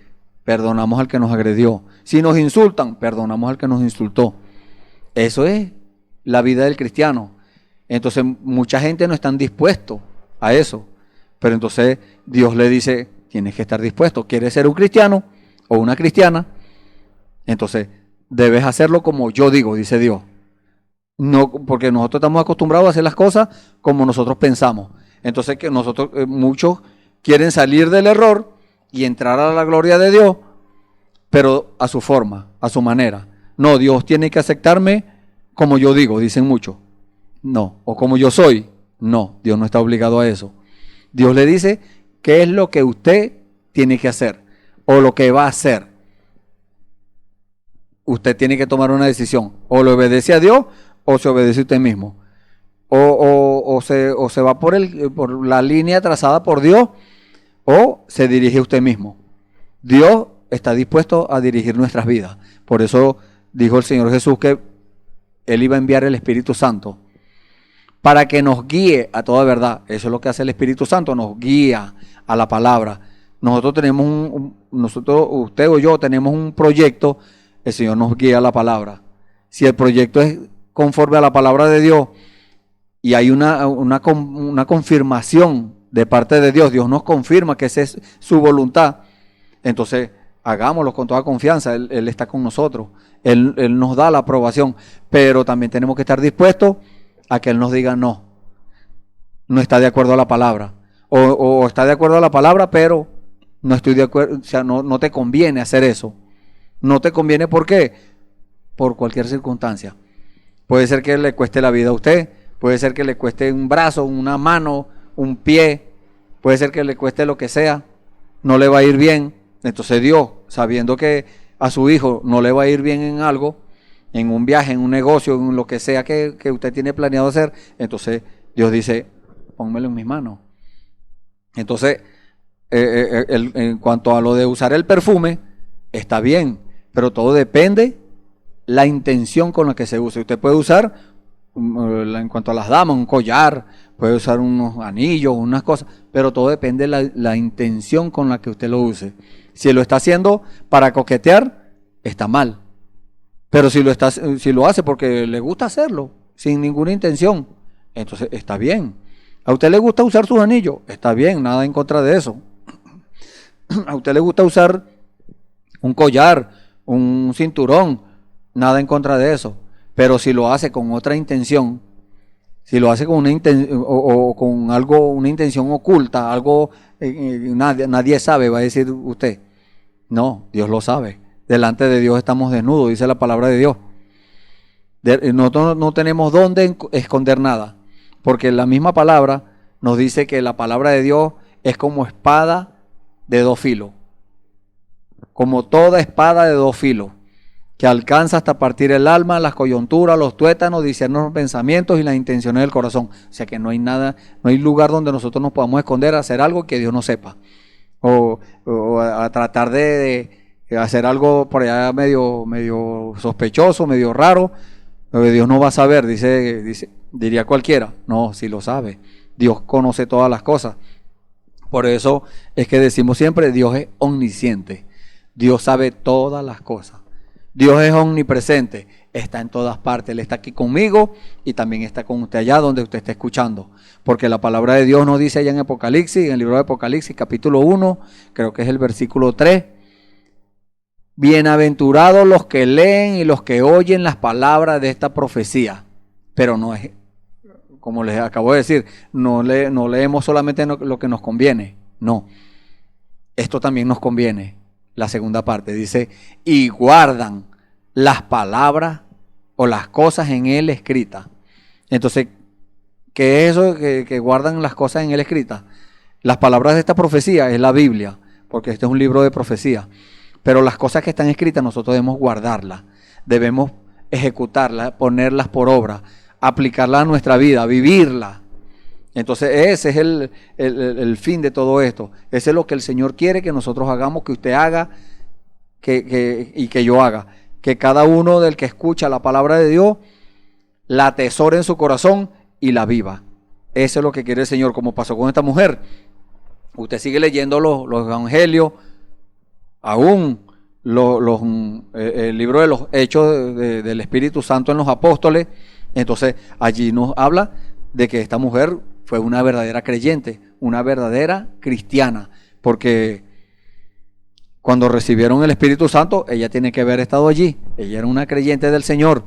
perdonamos al que nos agredió. Si nos insultan, perdonamos al que nos insultó. Eso es la vida del cristiano. Entonces, mucha gente no está dispuesto a eso. Pero entonces, Dios le dice, tienes que estar dispuesto. ¿Quieres ser un cristiano o una cristiana? Entonces, debes hacerlo como yo digo, dice Dios. No, porque nosotros estamos acostumbrados a hacer las cosas como nosotros pensamos. Entonces, que nosotros, muchos quieren salir del error y entrar a la gloria de Dios, pero a su forma, a su manera. No, Dios tiene que aceptarme como yo digo, dicen muchos. No, o como yo soy. No, Dios no está obligado a eso. Dios le dice qué es lo que usted tiene que hacer o lo que va a hacer. Usted tiene que tomar una decisión. O le obedece a Dios o se obedece a usted mismo. O se va por la línea trazada por Dios o se dirige a usted mismo. Dios está dispuesto a dirigir nuestras vidas. Por eso dijo el Señor Jesús que Él iba a enviar el Espíritu Santo para que nos guíe a toda verdad. Eso es lo que hace el Espíritu Santo, nos guía a la palabra. Nosotros tenemos usted o yo tenemos un proyecto, el Señor nos guía a la palabra. Si el proyecto es conforme a la palabra de Dios y hay una confirmación de parte de Dios, Dios nos confirma que esa es su voluntad, entonces hagámoslo con toda confianza. Él está con nosotros, Él nos da la aprobación, pero también tenemos que estar dispuestos a que Él nos diga no está de acuerdo a la palabra, o está de acuerdo a la palabra, pero no estoy de acuerdo, o sea, no te conviene hacer eso. No te conviene, ¿por qué? Por cualquier circunstancia. Puede ser que le cueste la vida a usted, puede ser que le cueste un brazo, una mano, un pie, puede ser que le cueste lo que sea, no le va a ir bien. Entonces Dios, sabiendo que a su hijo no le va a ir bien en algo, en un viaje, en un negocio, en lo que sea que usted tiene planeado hacer, entonces Dios dice, pónmelo en mis manos. Entonces, en cuanto a lo de usar el perfume, está bien, pero todo depende la intención con la que se use. Usted puede usar, en cuanto a las damas, un collar, puede usar unos anillos, unas cosas, pero todo depende de la intención con la que usted lo use. Si lo está haciendo para coquetear, está mal. Pero si lo hace porque le gusta hacerlo, sin ninguna intención, entonces está bien. ¿A usted le gusta usar sus anillos? Está bien, nada en contra de eso. ¿A usted le gusta usar un collar, un cinturón? Nada en contra de eso. Pero si lo hace con otra intención, si lo hace con una intención o con algo, una intención oculta, algo nadie sabe, va a decir usted. No, Dios lo sabe. Delante de Dios estamos desnudos, dice la palabra de Dios. Nosotros no tenemos dónde esconder nada, porque la misma palabra nos dice que la palabra de Dios es como espada de dos filos, como toda espada de dos filos, que alcanza hasta partir el alma, las coyunturas, los tuétanos, discernir los pensamientos y las intenciones del corazón. O sea que no hay nada, no hay lugar donde nosotros nos podamos esconder a hacer algo que Dios no sepa, o a tratar de hacer algo por allá medio sospechoso, medio raro, lo que Dios no va a saber, diría cualquiera. No, sí lo sabe. Dios conoce todas las cosas. Por eso es que decimos siempre, Dios es omnisciente. Dios sabe todas las cosas. Dios es omnipresente, está en todas partes. Él está aquí conmigo y también está con usted allá donde usted está escuchando. Porque la palabra de Dios nos dice allá en Apocalipsis, en el libro de Apocalipsis, capítulo 1, creo que es el versículo 3. Bienaventurados los que leen y los que oyen las palabras de esta profecía. Pero no es, como les acabo de decir, no leemos solamente lo que nos conviene. No, esto también nos conviene. La segunda parte dice, y guardan las palabras o las cosas en él escritas. Entonces, ¿qué es eso que guardan las cosas en él escritas? Las palabras de esta profecía es la Biblia, porque este es un libro de profecía. Pero las cosas que están escritas nosotros debemos guardarlas, debemos ejecutarlas, ponerlas por obra, aplicarlas a nuestra vida, vivirlas. Entonces ese es el fin de todo esto. Ese es lo que el Señor quiere que nosotros hagamos, que usted haga y que yo haga. Que cada uno del que escucha la palabra de Dios la atesore en su corazón y la viva. Eso es lo que quiere el Señor, como pasó con esta mujer. Usted sigue leyendo los evangelios, aún el libro de los Hechos del Espíritu Santo en los apóstoles. Entonces allí nos habla de que esta mujer fue una verdadera creyente, una verdadera cristiana, porque cuando recibieron el Espíritu Santo, ella tiene que haber estado allí, ella era una creyente del Señor.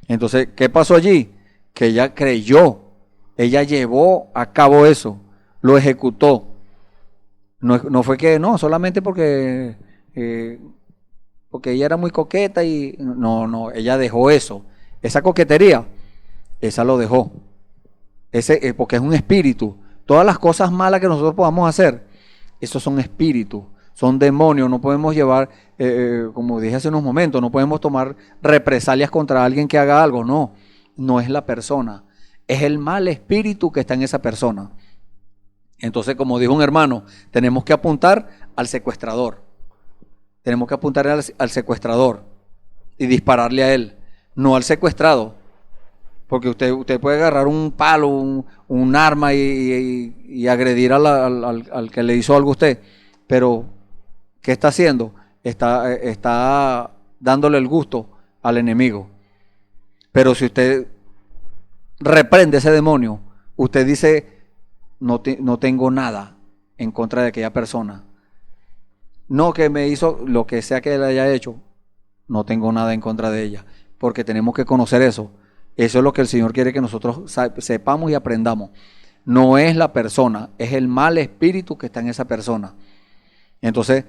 Entonces, ¿qué pasó allí? Que ella creyó, ella llevó a cabo eso, lo ejecutó. No fue que, no, solamente porque ella era muy coqueta y no, ella dejó eso, esa coquetería, esa lo dejó. Porque es un espíritu. Todas las cosas malas que nosotros podamos hacer, esos son espíritus, son demonios. No podemos llevar, como dije hace unos momentos, no podemos tomar represalias contra alguien que haga algo. No es la persona, es el mal espíritu que está en esa persona. Entonces, como dijo un hermano, tenemos que apuntar al secuestrador. Tenemos que apuntar al secuestrador y dispararle a él, no al secuestrado. Porque usted puede agarrar un palo, un arma y agredir al que le hizo algo a usted. Pero, ¿qué está haciendo? Está dándole el gusto al enemigo. Pero si usted reprende ese demonio, usted dice, no tengo nada en contra de aquella persona. No, que me hizo lo que sea que él haya hecho, no tengo nada en contra de ella. Porque tenemos que conocer eso. Eso es lo que el Señor quiere que nosotros sepamos y aprendamos. No es la persona, es el mal espíritu que está en esa persona. Entonces,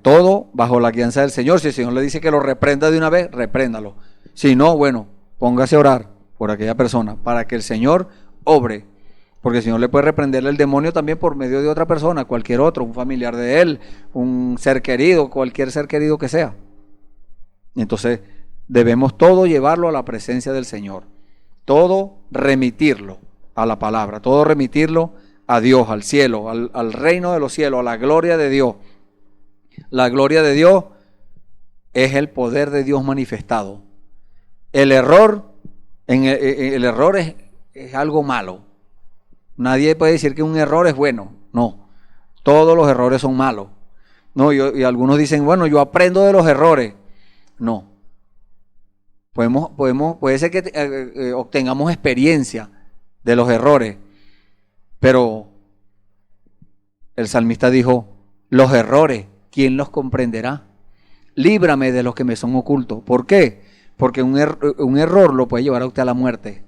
todo bajo la guianza del Señor. Si el Señor le dice que lo reprenda de una vez, repréndalo. Si no, bueno, póngase a orar por aquella persona para que el Señor obre. Porque el Señor le puede reprender el demonio también por medio de otra persona, cualquier otro, un familiar de él, un ser querido, cualquier ser querido que sea. Entonces, debemos todo llevarlo a la presencia del Señor. Todo remitirlo a la palabra. Todo remitirlo a Dios, al cielo, al reino de los cielos, a la gloria de Dios. La gloria de Dios es el poder de Dios manifestado. El error es algo malo. Nadie puede decir que un error es bueno. No. Todos los errores son malos. No, y algunos dicen, bueno, yo aprendo de los errores. No. Puede ser que obtengamos experiencia de los errores, pero el salmista dijo, los errores, ¿quién los comprenderá? Líbrame de los que me son ocultos. ¿Por qué? Porque un error lo puede llevar a usted a la muerte.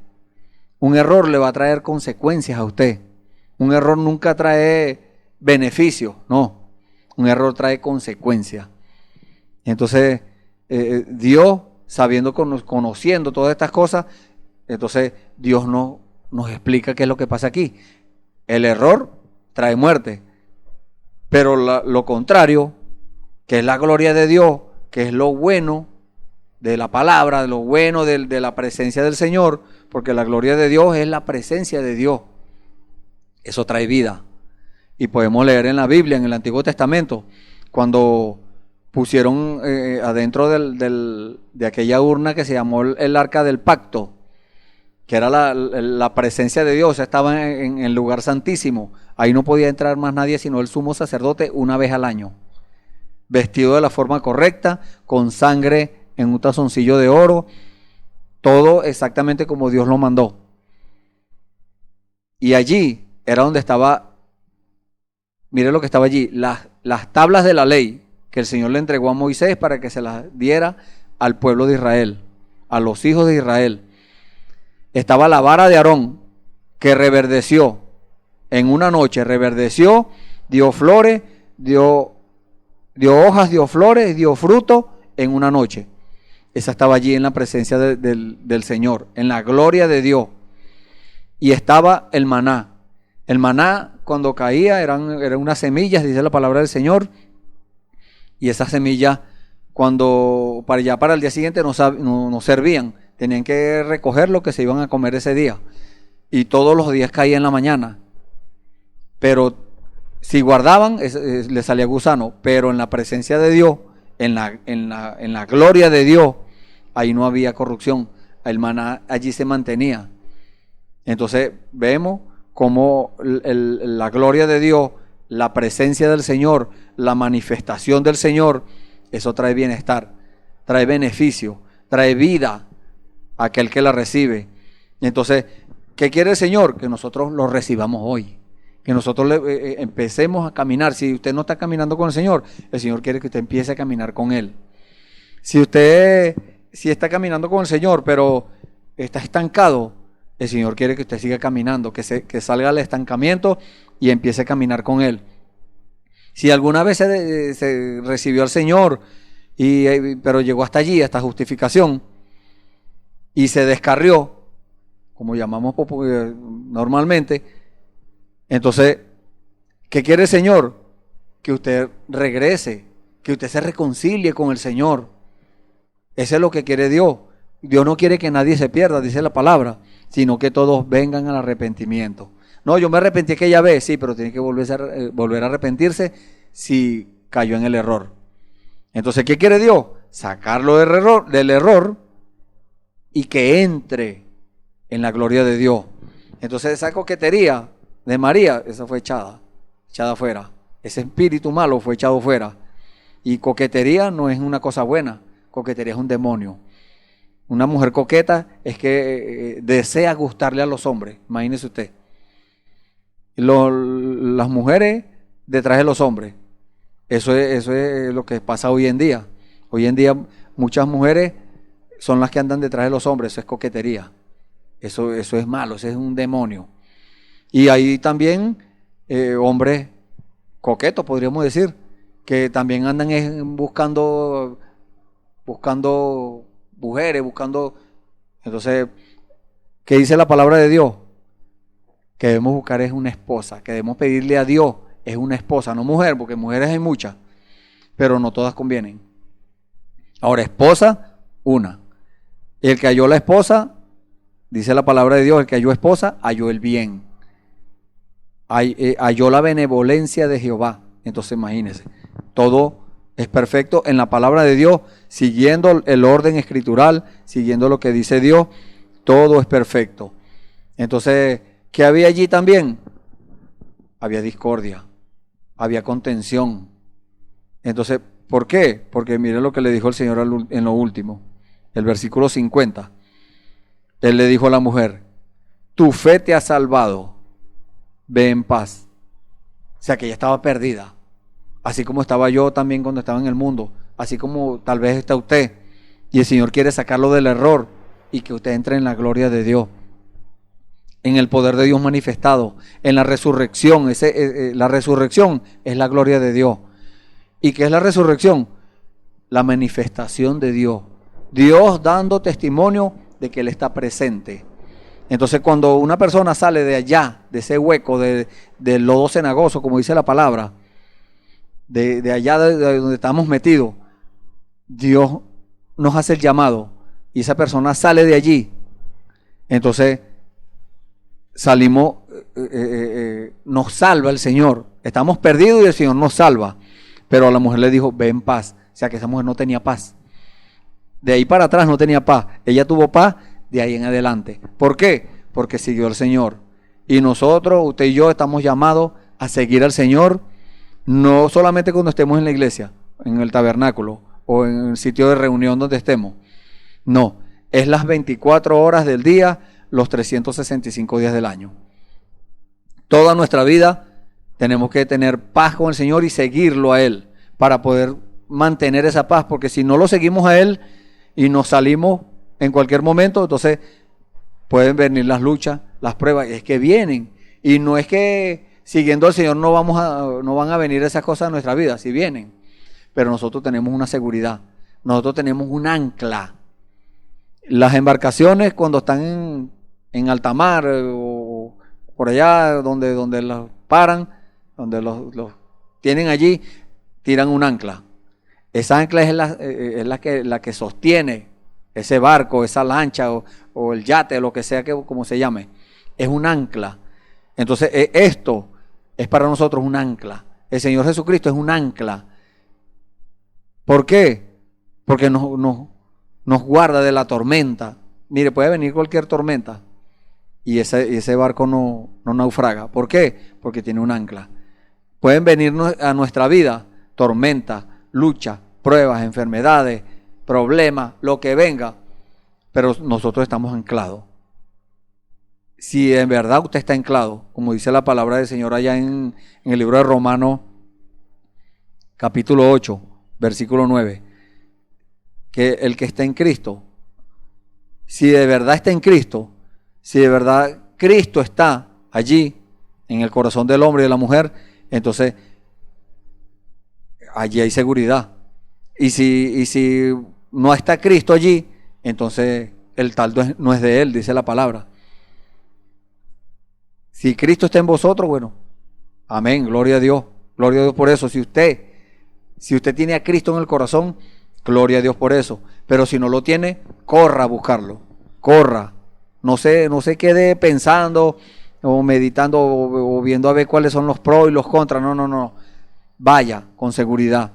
Un error le va a traer consecuencias a usted. Un error nunca trae beneficio, no. Un error trae consecuencias. Entonces, Dios, conociendo todas estas cosas, entonces Dios nos explica qué es lo que pasa aquí. El error trae muerte, pero lo contrario, que es la gloria de Dios, que es lo bueno de la palabra, lo bueno de la presencia del Señor, porque la gloria de Dios es la presencia de Dios. Eso trae vida. Y podemos leer en la Biblia, en el Antiguo Testamento, cuando pusieron adentro de aquella urna que se llamó el Arca del Pacto, que era la presencia de Dios, estaba en el lugar santísimo. Ahí no podía entrar más nadie sino el sumo sacerdote una vez al año, vestido de la forma correcta, con sangre en un tazoncillo de oro, todo exactamente como Dios lo mandó. Y allí era donde estaba, mire lo que estaba allí, las tablas de la ley que el Señor le entregó a Moisés para que se las diera al pueblo de Israel, a los hijos de Israel. Estaba la vara de Aarón, que reverdeció en una noche, reverdeció, dio flores, dio hojas, dio flores, dio fruto en una noche. Esa estaba allí en la presencia del Señor, en la gloria de Dios. Y estaba el maná. El maná, cuando caía, eran unas semillas, dice la palabra del Señor. Y esas semillas, cuando para el día siguiente no servían. Tenían que recoger lo que se iban a comer ese día. Y todos los días caía en la mañana. Pero si guardaban, les salía gusano. Pero en la presencia de Dios, en la gloria de Dios, ahí no había corrupción. El maná allí se mantenía. Entonces vemos cómo la gloria de Dios, la presencia del Señor, la manifestación del Señor, eso trae bienestar, trae beneficio, trae vida a aquel que la recibe. Entonces, ¿qué quiere el Señor? Que nosotros lo recibamos hoy, que nosotros empecemos a caminar. Si usted no está caminando con el Señor quiere que usted empiece a caminar con Él. Si usted está caminando con el Señor, pero está estancado, el Señor quiere que usted siga caminando, que salga del estancamiento y empiece a caminar con Él. Si alguna vez se recibió al Señor, pero llegó hasta allí, hasta justificación, y se descarrió, como llamamos normalmente, entonces, ¿qué quiere el Señor? Que usted regrese, que usted se reconcilie con el Señor. Eso es lo que quiere Dios. Dios no quiere que nadie se pierda, dice la palabra, sino que todos vengan al arrepentimiento. No, yo me arrepentí aquella vez, sí, pero tiene que volver a arrepentirse si cayó en el error. Entonces, ¿qué quiere Dios? Sacarlo del error y que entre en la gloria de Dios. Entonces, esa coquetería de María, esa fue echada fuera. Ese espíritu malo fue echado fuera. Y coquetería no es una cosa buena, coquetería es un demonio. Una mujer coqueta es que desea gustarle a los hombres, imagínese usted. Las mujeres detrás de los hombres. Eso es lo que pasa hoy en día. Hoy en día muchas mujeres son las que andan detrás de los hombres, eso es coquetería. Eso es malo, eso es un demonio. Y hay también hombres coquetos, podríamos decir, que también andan buscando mujeres, Entonces, ¿qué dice la palabra de Dios? Que debemos buscar es una esposa, que debemos pedirle a Dios es una esposa, no mujer, porque mujeres hay muchas, pero no todas convienen. Ahora, esposa, una. Y el que halló la esposa, dice la palabra de Dios, el que halló esposa, halló el bien. Halló la benevolencia de Jehová. Entonces, imagínense, todo es perfecto en la palabra de Dios, siguiendo el orden escritural, siguiendo lo que dice Dios, todo es perfecto. Entonces, ¿qué había allí también? Había discordia, había contención. Entonces, ¿por qué? Porque mire lo que le dijo el Señor en lo último, el versículo 50. Él le dijo a la mujer, tu fe te ha salvado, ve en paz. O sea que ella estaba perdida. Así como estaba yo también cuando estaba en el mundo, así como tal vez está usted, y el Señor quiere sacarlo del error y que usted entre en la gloria de Dios, en el poder de Dios manifestado, en la resurrección. La resurrección es la gloria de Dios. ¿Y qué es la resurrección? La manifestación de Dios. Dios dando testimonio de que Él está presente. Entonces, cuando una persona sale de allá, de ese hueco, del lodo cenagoso, como dice la palabra, de allá de donde estamos metidos, Dios nos hace el llamado y esa persona sale de allí. Entonces salimos, nos salva el Señor. Estamos perdidos y el Señor nos salva. Pero a la mujer le dijo, ve en paz, sea que esa mujer no tenía paz. De ahí para atrás no tenía paz. Ella tuvo paz de ahí en adelante. ¿Por qué? Porque siguió al Señor. Y nosotros, usted y yo, estamos llamados a seguir al Señor, no solamente cuando estemos en la iglesia, en el tabernáculo o en el sitio de reunión donde estemos. No, es las 24 horas del día, los 365 días del año. Toda nuestra vida tenemos que tener paz con el Señor y seguirlo a Él para poder mantener esa paz, porque si no lo seguimos a Él y nos salimos en cualquier momento, entonces pueden venir las luchas, las pruebas, es que vienen. Y no es que siguiendo al Señor no van a venir esas cosas a nuestra vida, sí vienen. Pero nosotros tenemos una seguridad, nosotros tenemos un ancla. Las embarcaciones cuando están en alta mar o por allá donde los paran, donde los tienen allí, tiran un ancla. Esa ancla es la que sostiene ese barco, esa lancha o el yate, lo que sea como se llame. Es un ancla. Entonces esto es para nosotros un ancla. El Señor Jesucristo es un ancla. ¿Por qué? Porque nos guarda de la tormenta. Mire, puede venir cualquier tormenta y ese barco no naufraga. ¿Por qué? Porque tiene un ancla. Pueden venir a nuestra vida tormentas, luchas, pruebas, enfermedades, problemas, lo que venga, pero nosotros estamos anclados. Si en verdad usted está anclado, como dice la palabra del Señor allá en el libro de Romanos, capítulo 8, versículo 9, que el que está en Cristo, si de verdad está en Cristo, si de verdad Cristo está allí, en el corazón del hombre y de la mujer, entonces allí hay seguridad. Y si no está Cristo allí, entonces el tal no es de Él, dice la palabra. Si Cristo está en vosotros, bueno, amén, gloria a Dios por eso. Si usted tiene a Cristo en el corazón, gloria a Dios por eso. Pero si no lo tiene, corra a buscarlo, corra. No se quede pensando o meditando o viendo a ver cuáles son los pros y los contras. No. Vaya con seguridad,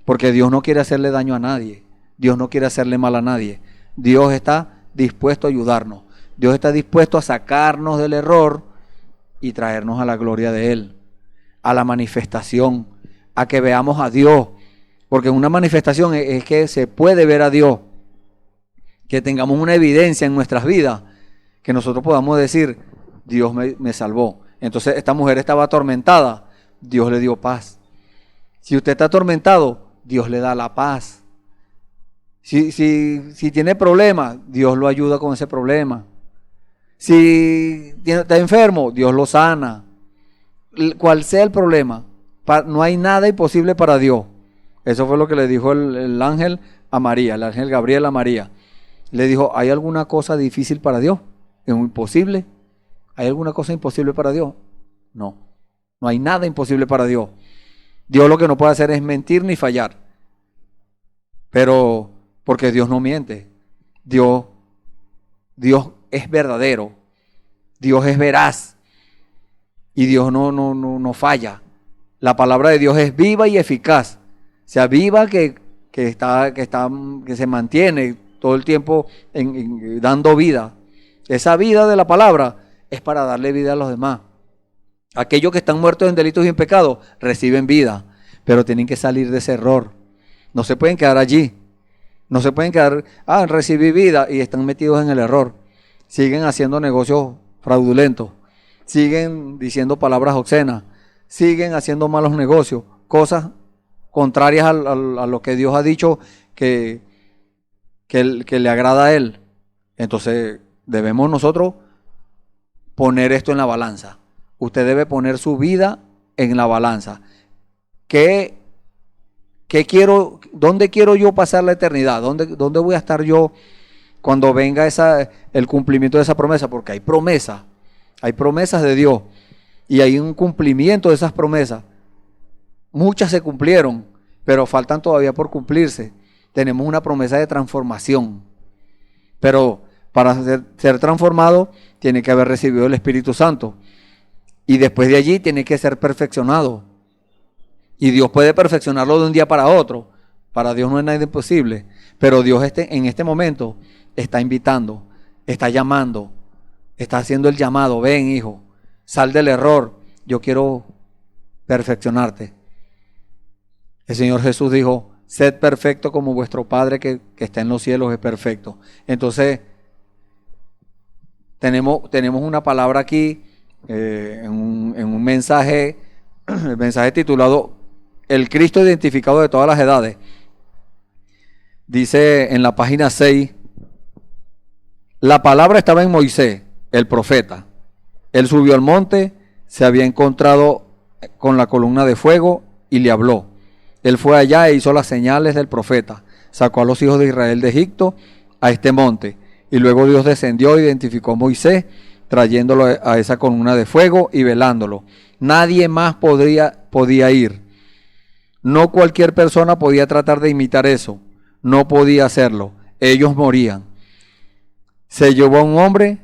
porque Dios no quiere hacerle daño a nadie. Dios no quiere hacerle mal a nadie. Dios está dispuesto a ayudarnos. Dios está dispuesto a sacarnos del error y traernos a la gloria de Él, a la manifestación, a que veamos a Dios. Porque una manifestación es que se puede ver a Dios, que tengamos una evidencia en nuestras vidas, que nosotros podamos decir, Dios me salvó. Entonces esta mujer estaba atormentada, Dios le dio paz. Si usted está atormentado, Dios le da la paz. Si tiene problemas, Dios lo ayuda con ese problema. Si está enfermo, Dios lo sana. Cual sea el problema, no hay nada imposible para Dios. Eso fue lo que le dijo el ángel a María, el ángel Gabriel a María. Le dijo, ¿hay alguna cosa difícil para Dios? ¿Es imposible? ¿Hay alguna cosa imposible para Dios? No hay nada imposible para Dios. Dios lo que no puede hacer es mentir ni fallar. Pero, porque Dios no miente. Dios es verdadero. Dios es veraz. Y Dios no falla. La palabra de Dios es viva y eficaz. O sea, viva que se mantiene todo el tiempo dando vida. Esa vida de la palabra es para darle vida a los demás. Aquellos que están muertos en delitos y en pecados reciben vida, pero tienen que salir de ese error. No se pueden quedar allí. No se pueden quedar, recibí vida y están metidos en el error. Siguen haciendo negocios fraudulentos. Siguen diciendo palabras obscenas. Siguen haciendo malos negocios. Cosas contrarias a lo que Dios ha dicho que le agrada a Él. Entonces debemos nosotros poner esto en la balanza. Usted debe poner su vida en la balanza. ¿Dónde quiero yo pasar la eternidad? ¿Dónde voy a estar yo cuando venga el cumplimiento de esa promesa? Porque hay promesas de Dios y hay un cumplimiento de esas promesas. Muchas se cumplieron, pero faltan todavía por cumplirse. Tenemos una promesa de transformación, pero para ser transformado tiene que haber recibido el Espíritu Santo y después de allí tiene que ser perfeccionado. Y Dios puede perfeccionarlo de un día para otro. Para Dios no es nada imposible. Pero Dios en este momento está invitando, está llamando, está haciendo el llamado. Ven, hijo, sal del error. Yo quiero perfeccionarte. El Señor Jesús dijo: sed perfecto como vuestro Padre que está en los cielos es perfecto. Entonces, tenemos una palabra aquí en un mensaje, el mensaje titulado El Cristo identificado de todas las edades. Dice en la página 6, la palabra estaba en Moisés, el profeta. Él subió al monte, se había encontrado con la columna de fuego y le habló. Él fue allá e hizo las señales del profeta. Sacó a los hijos de Israel de Egipto a este monte. Y luego Dios descendió e identificó a Moisés, trayéndolo a esa columna de fuego y velándolo. Nadie más podía ir. No cualquier persona podía tratar de imitar eso. No podía hacerlo. Ellos morían. Se llevó a un hombre.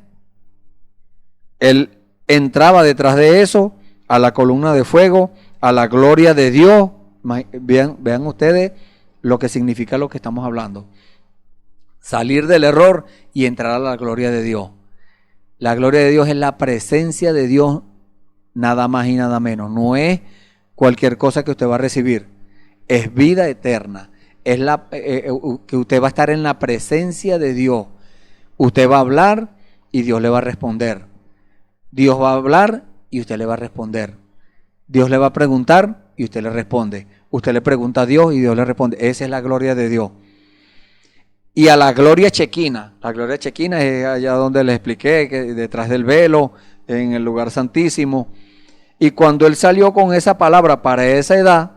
Él entraba detrás de eso, a la columna de fuego, a la gloria de Dios. Vean ustedes lo que significa lo que estamos hablando. Salir del error y entrar a la gloria de Dios. La gloria de Dios es la presencia de Dios, nada más y nada menos. No es cualquier cosa que usted va a recibir. Es vida eterna. Es que usted va a estar en la presencia de Dios. Usted va a hablar y Dios le va a responder. Dios va a hablar y usted le va a responder. Dios le va a preguntar y usted le responde. Usted le pregunta a Dios y Dios le responde. Esa es la gloria de Dios. Y a la gloria chequina. La gloria chequina es allá donde les expliqué, que detrás del velo, en el lugar santísimo. Y cuando él salió con esa palabra para esa edad,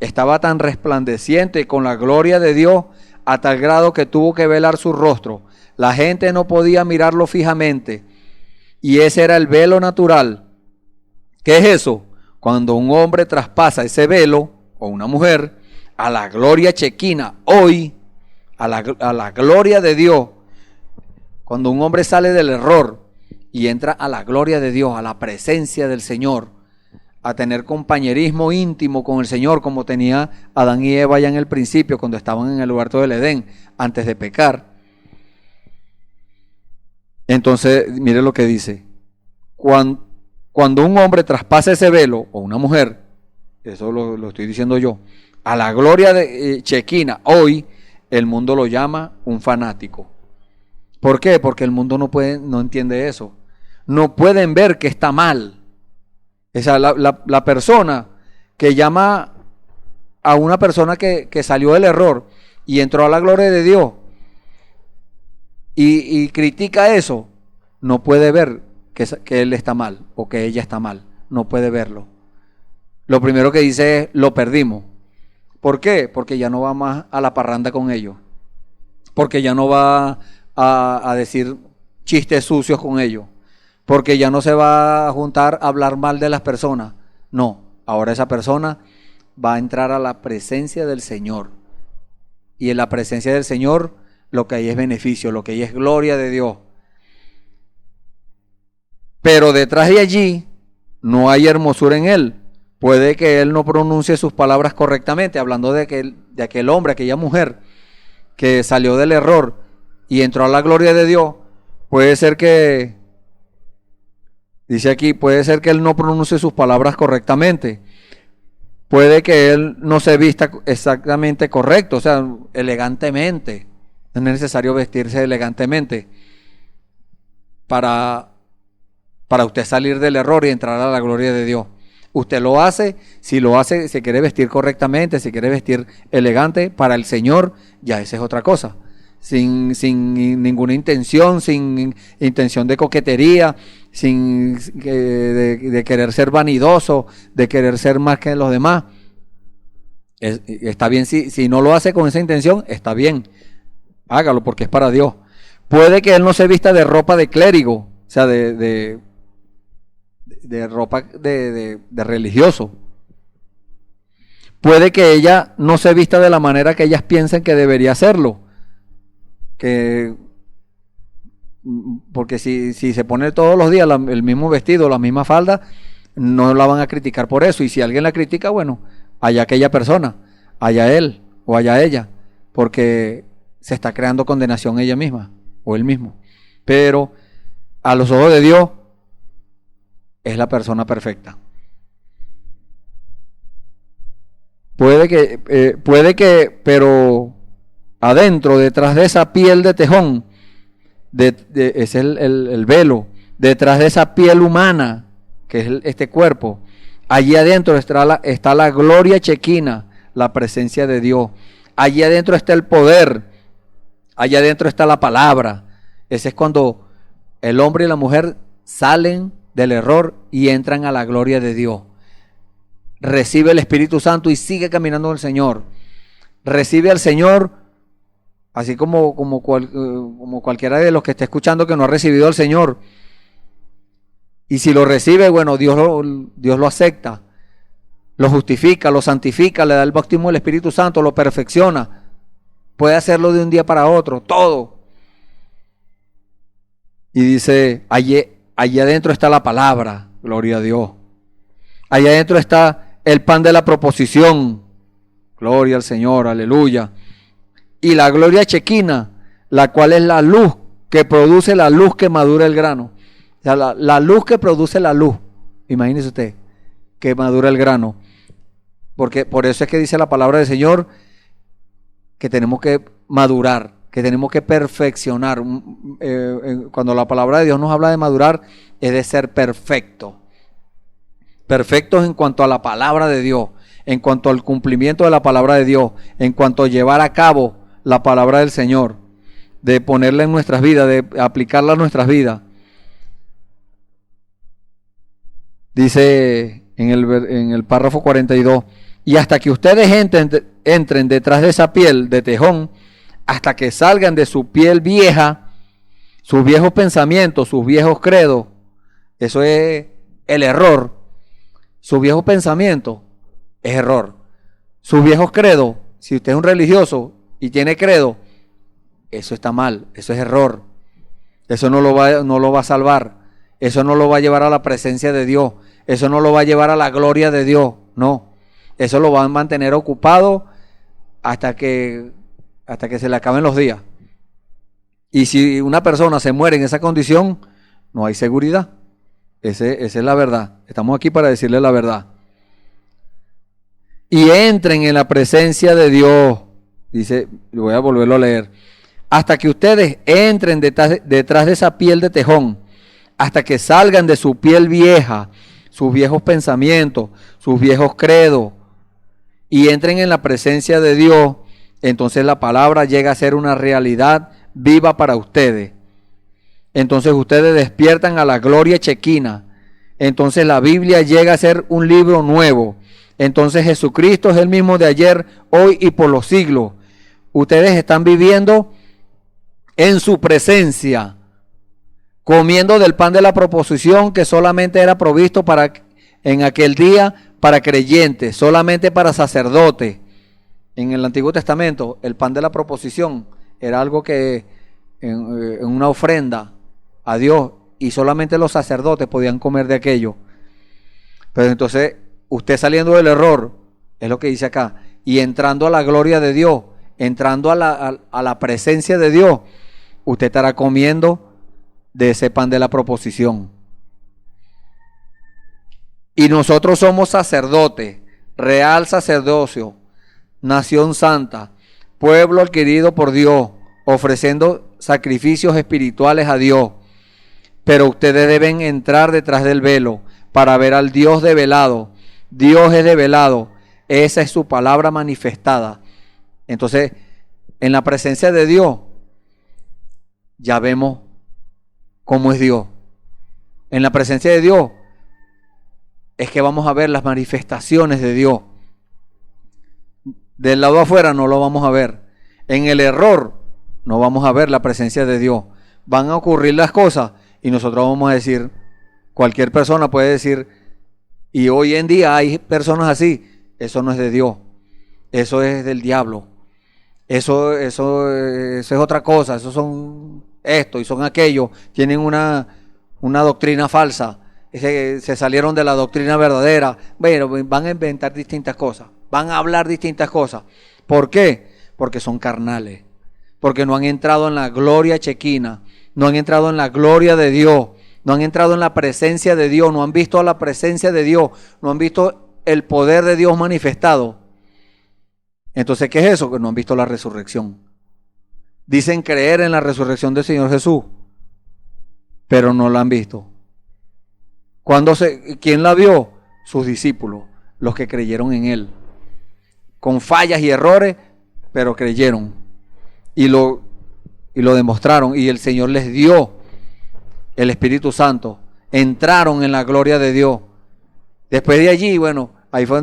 estaba tan resplandeciente con la gloria de Dios a tal grado que tuvo que velar su rostro. La gente no podía mirarlo fijamente. Y ese era el velo natural. ¿Qué es eso? Cuando un hombre traspasa ese velo, o una mujer, a la gloria chequina, hoy, a la gloria de Dios. Cuando un hombre sale del error y entra a la gloria de Dios, a la presencia del Señor, a tener compañerismo íntimo con el Señor, como tenía Adán y Eva ya en el principio, cuando estaban en el huerto del Edén, antes de pecar. Entonces, mire lo que dice. Cuando un hombre traspasa ese velo, o una mujer, eso lo estoy diciendo yo, a la gloria de chequina, hoy, el mundo lo llama un fanático. ¿Por qué? Porque el mundo no entiende eso. No pueden ver que está mal. Esa, la persona que llama a una persona que salió del error y entró a la gloria de Dios y critica eso, no puede ver que él está mal o que ella está mal. No puede verlo. Lo primero que dice es: lo perdimos. ¿Por qué? Porque ya no va más a la parranda con ellos. Porque ya no va a decir chistes sucios con ellos. Porque ya no se va a juntar a hablar mal de las personas. No, ahora esa persona va a entrar a la presencia del Señor. Y en la presencia del Señor lo que hay es beneficio, lo que hay es gloria de Dios. Pero detrás de allí no hay hermosura en él. Puede que él no pronuncie sus palabras correctamente, hablando de aquel hombre, aquella mujer que salió del error y entró a la gloria de Dios. Puede ser que, dice aquí, puede ser que él no pronuncie sus palabras correctamente. Puede que él no se vista exactamente correcto, o sea, elegantemente. No es necesario vestirse elegantemente para usted salir del error y entrar a la gloria de Dios. Usted lo hace, si se quiere vestir correctamente, si quiere vestir elegante para el Señor, ya esa es otra cosa. Sin ninguna intención, sin intención de coquetería, de querer ser vanidoso, de querer ser más que los demás. Está bien, si no lo hace con esa intención, está bien. Hágalo porque es para Dios. Puede que él no se vista de ropa de clérigo, o sea, de ropa de religioso. Puede que ella no se vista de la manera que ellas piensen que debería hacerlo. Porque si se pone todos los días el mismo vestido, la misma falda, no la van a criticar por eso. Y si alguien la critica, bueno, allá aquella persona, allá él o allá ella, porque se está creando condenación ella misma o él mismo. Pero a los ojos de Dios es la persona perfecta. Puede que, pero adentro, detrás de esa piel de tejón, es el velo, detrás de esa piel humana, que es este cuerpo, allí adentro está la gloria chequina, la presencia de Dios. Allí adentro está el poder, allí adentro está la palabra. Ese es cuando el hombre y la mujer salen del error y entran a la gloria de Dios. Recibe el Espíritu Santo y sigue caminando con el Señor. Recibe al Señor, así como cualquiera de los que esté escuchando que no ha recibido al Señor. Y si lo recibe, bueno, Dios lo acepta, lo justifica, lo santifica, le da el bautismo del Espíritu Santo, lo perfecciona. Puede hacerlo de un día para otro, todo. Y dice, allí adentro está la palabra, gloria a Dios. Allí adentro está el pan de la proposición, gloria al Señor, aleluya. Y la gloria chequina, la cual es la luz que produce la luz que madura el grano. O sea, la luz que produce la luz, imagínese usted, que madura el grano. Porque por eso es que dice la palabra del Señor que tenemos que madurar, que tenemos que perfeccionar. Cuando la palabra de Dios nos habla de madurar, es de ser perfecto. Perfectos en cuanto a la palabra de Dios, en cuanto al cumplimiento de la palabra de Dios, en cuanto a llevar a cabo la palabra del Señor, de ponerla en nuestras vidas, de aplicarla a nuestras vidas. Dice en el párrafo 42, y hasta que ustedes entren detrás de esa piel de tejón, hasta que salgan de su piel vieja, sus viejos pensamientos, sus viejos credos, eso es el error. Su viejo pensamiento es error. Sus viejos credos, si usted es un religioso y tiene credo, eso está mal, eso es error. Eso no lo va a salvar. Eso no lo va a llevar a la presencia de Dios. Eso no lo va a llevar a la gloria de Dios. No. Eso lo va a mantener ocupado hasta que se le acaben los días. Y si una persona se muere en esa condición, no hay seguridad. Esa es la verdad. Estamos aquí para decirle la verdad. Y entren en la presencia de Dios. Dice, voy a volverlo a leer. Hasta que ustedes entren detrás de esa piel de tejón. Hasta que salgan de su piel vieja, sus viejos pensamientos, sus viejos credos. Y entren en la presencia de Dios. Entonces la palabra llega a ser una realidad viva para ustedes. Entonces ustedes despiertan a la gloria chequina. Entonces la Biblia llega a ser un libro nuevo. Entonces Jesucristo es el mismo de ayer, hoy y por los siglos. Ustedes están viviendo en su presencia, comiendo del pan de la proposición que solamente era provisto en aquel día para creyentes, solamente para sacerdotes. En el Antiguo Testamento el pan de la proposición era algo que en una ofrenda a Dios, y solamente los sacerdotes podían comer de aquello. Pero entonces usted saliendo del error, es lo que dice acá, y entrando a la gloria de Dios, entrando a la presencia de Dios, usted estará comiendo de ese pan de la proposición. Y nosotros somos sacerdotes, real sacerdocio, nación santa, pueblo adquirido por Dios, ofreciendo sacrificios espirituales a Dios. Pero ustedes deben entrar detrás del velo para ver al Dios develado. Dios es develado. Esa es su palabra manifestada. Entonces, en la presencia de Dios, ya vemos cómo es Dios. En la presencia de Dios es que vamos a ver las manifestaciones de Dios. Del lado afuera no lo vamos a ver. En el error no vamos a ver la presencia de Dios. Van a ocurrir las cosas y nosotros vamos a decir, cualquier persona puede decir, y hoy en día hay personas así, eso no es de Dios, eso es del diablo, eso es otra cosa, eso son esto y son aquello, tienen una doctrina falsa, se salieron de la doctrina verdadera. Bueno, van a inventar distintas cosas, van a hablar distintas cosas, ¿Por qué? Porque son carnales, porque no han entrado en la gloria chequina, no han entrado en la gloria de Dios, no han entrado en la presencia de Dios, no han visto la presencia de Dios, no han visto el poder de Dios manifestado. Entonces, ¿qué es eso? Que no han visto la resurrección. Dicen creer en la resurrección del Señor Jesús, pero no la han visto. ¿Quién la vio? Sus discípulos, los que creyeron en Él. Con fallas y errores, pero creyeron. Y lo demostraron. Y el Señor les dio el Espíritu Santo. Entraron en la gloria de Dios. Después de allí, bueno, ahí fue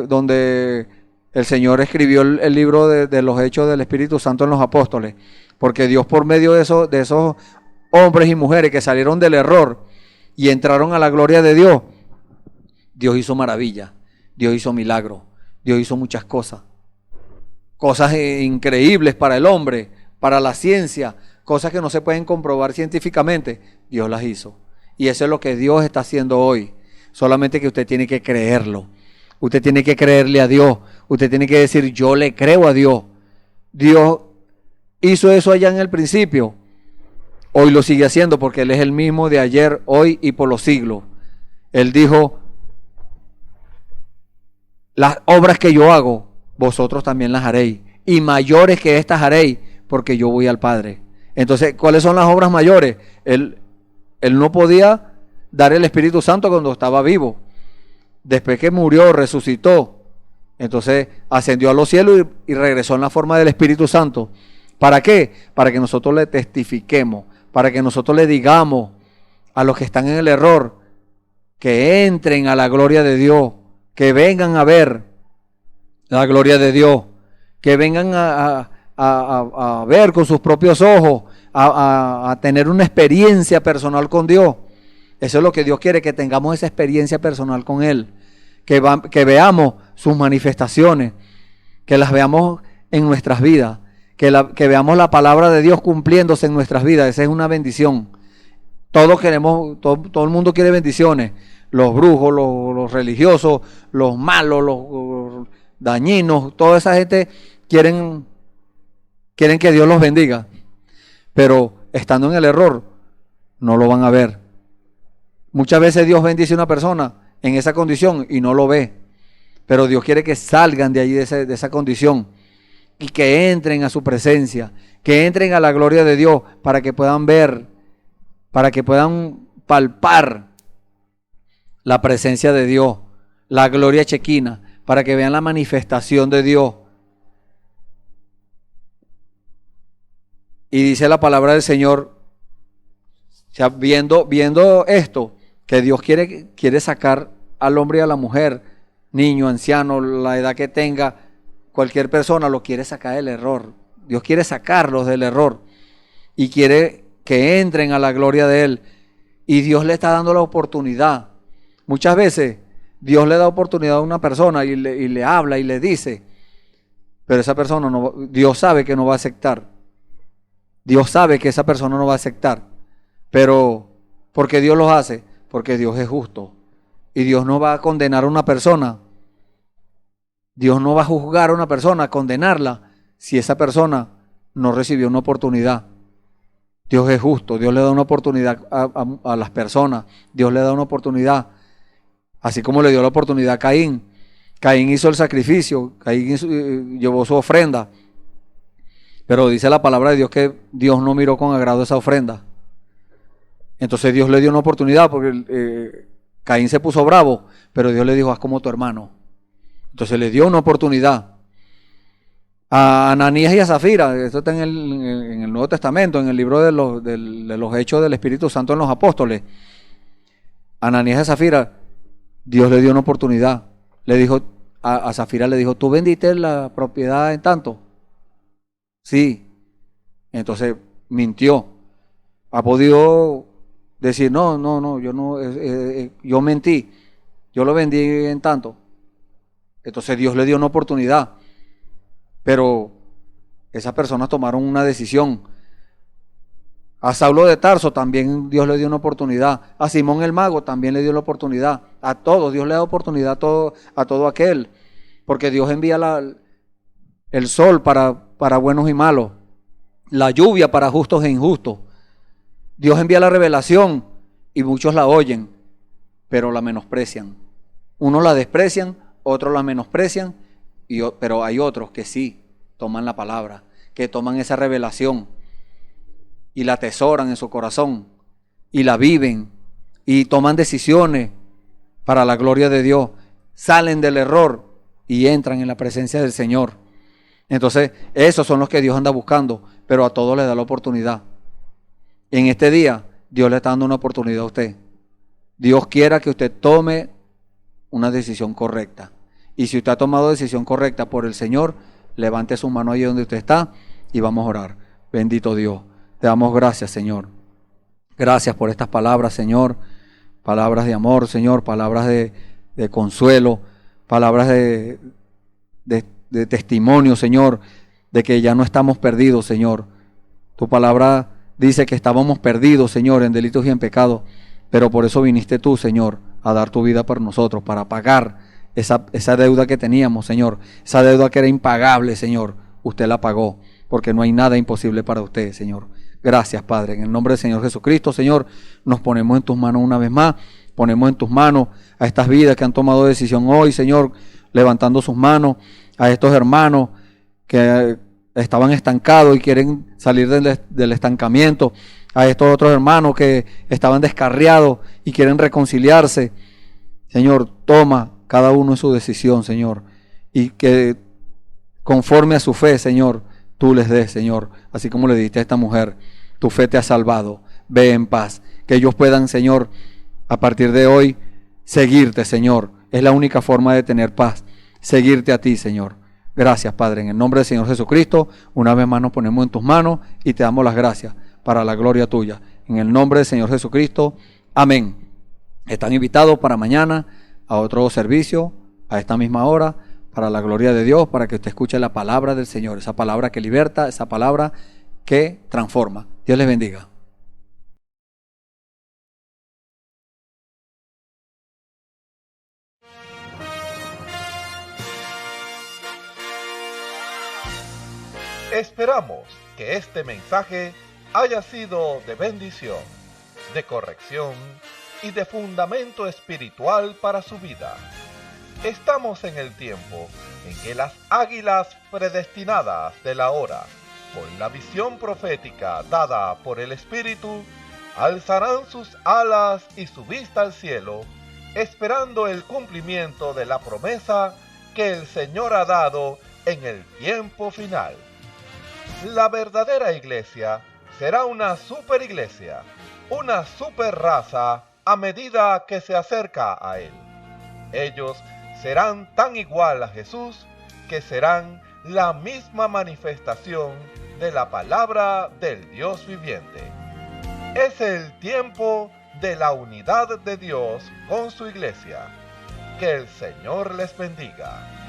donde el Señor escribió el libro de los Hechos del Espíritu Santo en los apóstoles. Porque Dios, por medio de esos hombres y mujeres que salieron del error y entraron a la gloria de Dios, Dios hizo maravillas, Dios hizo milagros, Dios hizo muchas cosas. Cosas increíbles para el hombre, para la ciencia, cosas que no se pueden comprobar científicamente, Dios las hizo. Y eso es lo que Dios está haciendo hoy. Solamente que usted tiene que creerlo. Usted tiene que creerle a Dios. Usted tiene que decir, yo le creo a Dios. Dios hizo eso allá en el principio. Hoy lo sigue haciendo porque Él es el mismo de ayer, hoy y por los siglos. Él dijo, las obras que yo hago, vosotros también las haréis. Y mayores que estas haréis, porque yo voy al Padre. Entonces, ¿cuáles son las obras mayores? Él no podía dar el Espíritu Santo cuando estaba vivo. Después que murió, resucitó. Entonces ascendió a los cielos y regresó en la forma del Espíritu Santo. ¿Para qué? Para que nosotros le testifiquemos, para que nosotros le digamos a los que están en el error que entren a la gloria de Dios, que vengan a ver la gloria de Dios, que vengan a ver con sus propios ojos, a tener una experiencia personal con Dios. Eso es lo que Dios quiere, que tengamos esa experiencia personal con Él, que veamos sus manifestaciones, que las veamos en nuestras vidas, que veamos la palabra de Dios cumpliéndose en nuestras vidas. Esa es una bendición. Todos queremos, todo el mundo quiere bendiciones. Los brujos, los religiosos, los malos, los dañinos, toda esa gente quieren que Dios los bendiga. Pero estando en el error, no lo van a ver. Muchas veces Dios bendice a una persona en esa condición y no lo ve. Pero Dios quiere que salgan de allí, de esa condición, y que entren a su presencia, que entren a la gloria de Dios, para que puedan ver, para que puedan palpar la presencia de Dios, la gloria chequina, para que vean la manifestación de Dios. Y dice la palabra del Señor, o sea, viendo esto, que Dios quiere sacar al hombre y a la mujer, niño, anciano, la edad que tenga, cualquier persona lo quiere sacar del error. Dios quiere sacarlos del error y quiere que entren a la gloria de Él. Y Dios le está dando la oportunidad. Muchas veces Dios le da oportunidad a una persona y le habla y le dice, pero esa persona Dios sabe que no va a aceptar. Dios sabe que esa persona no va a aceptar. Pero ¿por qué Dios los hace? Porque Dios es justo. Y Dios no va a condenar a una persona. Dios no va a juzgar a una persona, condenarla, si esa persona no recibió una oportunidad. Dios es justo. Dios le da una oportunidad a las personas. Dios le da una oportunidad. Así como le dio la oportunidad a Caín. Caín hizo el sacrificio. Caín llevó su ofrenda. Pero dice la palabra de Dios que Dios no miró con agrado esa ofrenda. Entonces Dios le dio una oportunidad porque Caín se puso bravo, pero Dios le dijo, haz como tu hermano. Entonces le dio una oportunidad. A Ananías y a Zafira, esto está en el Nuevo Testamento, en el libro de los Hechos del Espíritu Santo en los Apóstoles. Ananías y a Zafira, Dios le dio una oportunidad. Le dijo, a Zafira le dijo, ¿tú vendiste la propiedad en tanto? Sí. Entonces mintió. Ha podido decir, no, yo mentí, yo lo vendí en tanto. Entonces Dios le dio una oportunidad, pero esas personas tomaron una decisión. A Saulo de Tarso también Dios le dio una oportunidad, a Simón el Mago también le dio la oportunidad, a todos Dios le da oportunidad a todo aquel, porque Dios envía el sol para buenos y malos, la lluvia para justos e injustos. Dios envía la revelación y muchos la oyen, pero la menosprecian. Unos la desprecian, otros la menosprecian, pero hay otros que sí toman la palabra, que toman esa revelación y la atesoran en su corazón y la viven y toman decisiones para la gloria de Dios, salen del error y entran en la presencia del Señor. Entonces, esos son los que Dios anda buscando, pero a todos les da la oportunidad. En este día, Dios le está dando una oportunidad a usted. Dios quiera que usted tome una decisión correcta. Y si usted ha tomado decisión correcta por el Señor, levante su mano ahí donde usted está y vamos a orar. Bendito Dios. Te damos gracias, Señor. Gracias por estas palabras, Señor. Palabras de amor, Señor. Palabras de consuelo. Palabras de testimonio, Señor, de que ya no estamos perdidos, Señor. Tu palabra dice que estábamos perdidos, Señor, en delitos y en pecados, pero por eso viniste tú, Señor, a dar tu vida por nosotros, para pagar esa deuda que teníamos, Señor. Esa deuda que era impagable, Señor. Usted la pagó, porque no hay nada imposible para usted, Señor. Gracias, Padre. En el nombre del Señor Jesucristo, Señor, nos ponemos en tus manos una vez más. Ponemos en tus manos a estas vidas que han tomado decisión hoy, Señor, levantando sus manos, a estos hermanos que estaban estancados y quieren salir del estancamiento, a estos otros hermanos que estaban descarriados y quieren reconciliarse. Señor, toma cada uno en su decisión, Señor, y que conforme a su fe, Señor, tú les des, Señor, así como le diste a esta mujer, tu fe te ha salvado. Ve en paz, que ellos puedan, Señor, a partir de hoy, seguirte, Señor. Es la única forma de tener paz, seguirte a ti, Señor. Gracias, Padre. En el nombre del Señor Jesucristo, una vez más nos ponemos en tus manos y te damos las gracias para la gloria tuya. En el nombre del Señor Jesucristo, amén. Están invitados para mañana a otro servicio, a esta misma hora, para la gloria de Dios, para que usted escuche la palabra del Señor, esa palabra que liberta, esa palabra que transforma. Dios les bendiga. Esperamos que este mensaje haya sido de bendición, de corrección y de fundamento espiritual para su vida. Estamos en el tiempo en que las águilas predestinadas de la hora, con la visión profética dada por el Espíritu, alzarán sus alas y su vista al cielo, esperando el cumplimiento de la promesa que el Señor ha dado en el tiempo final. La verdadera iglesia será una superiglesia, una superraza a medida que se acerca a Él. Ellos serán tan igual a Jesús que serán la misma manifestación de la palabra del Dios viviente. Es el tiempo de la unidad de Dios con su iglesia. Que el Señor les bendiga.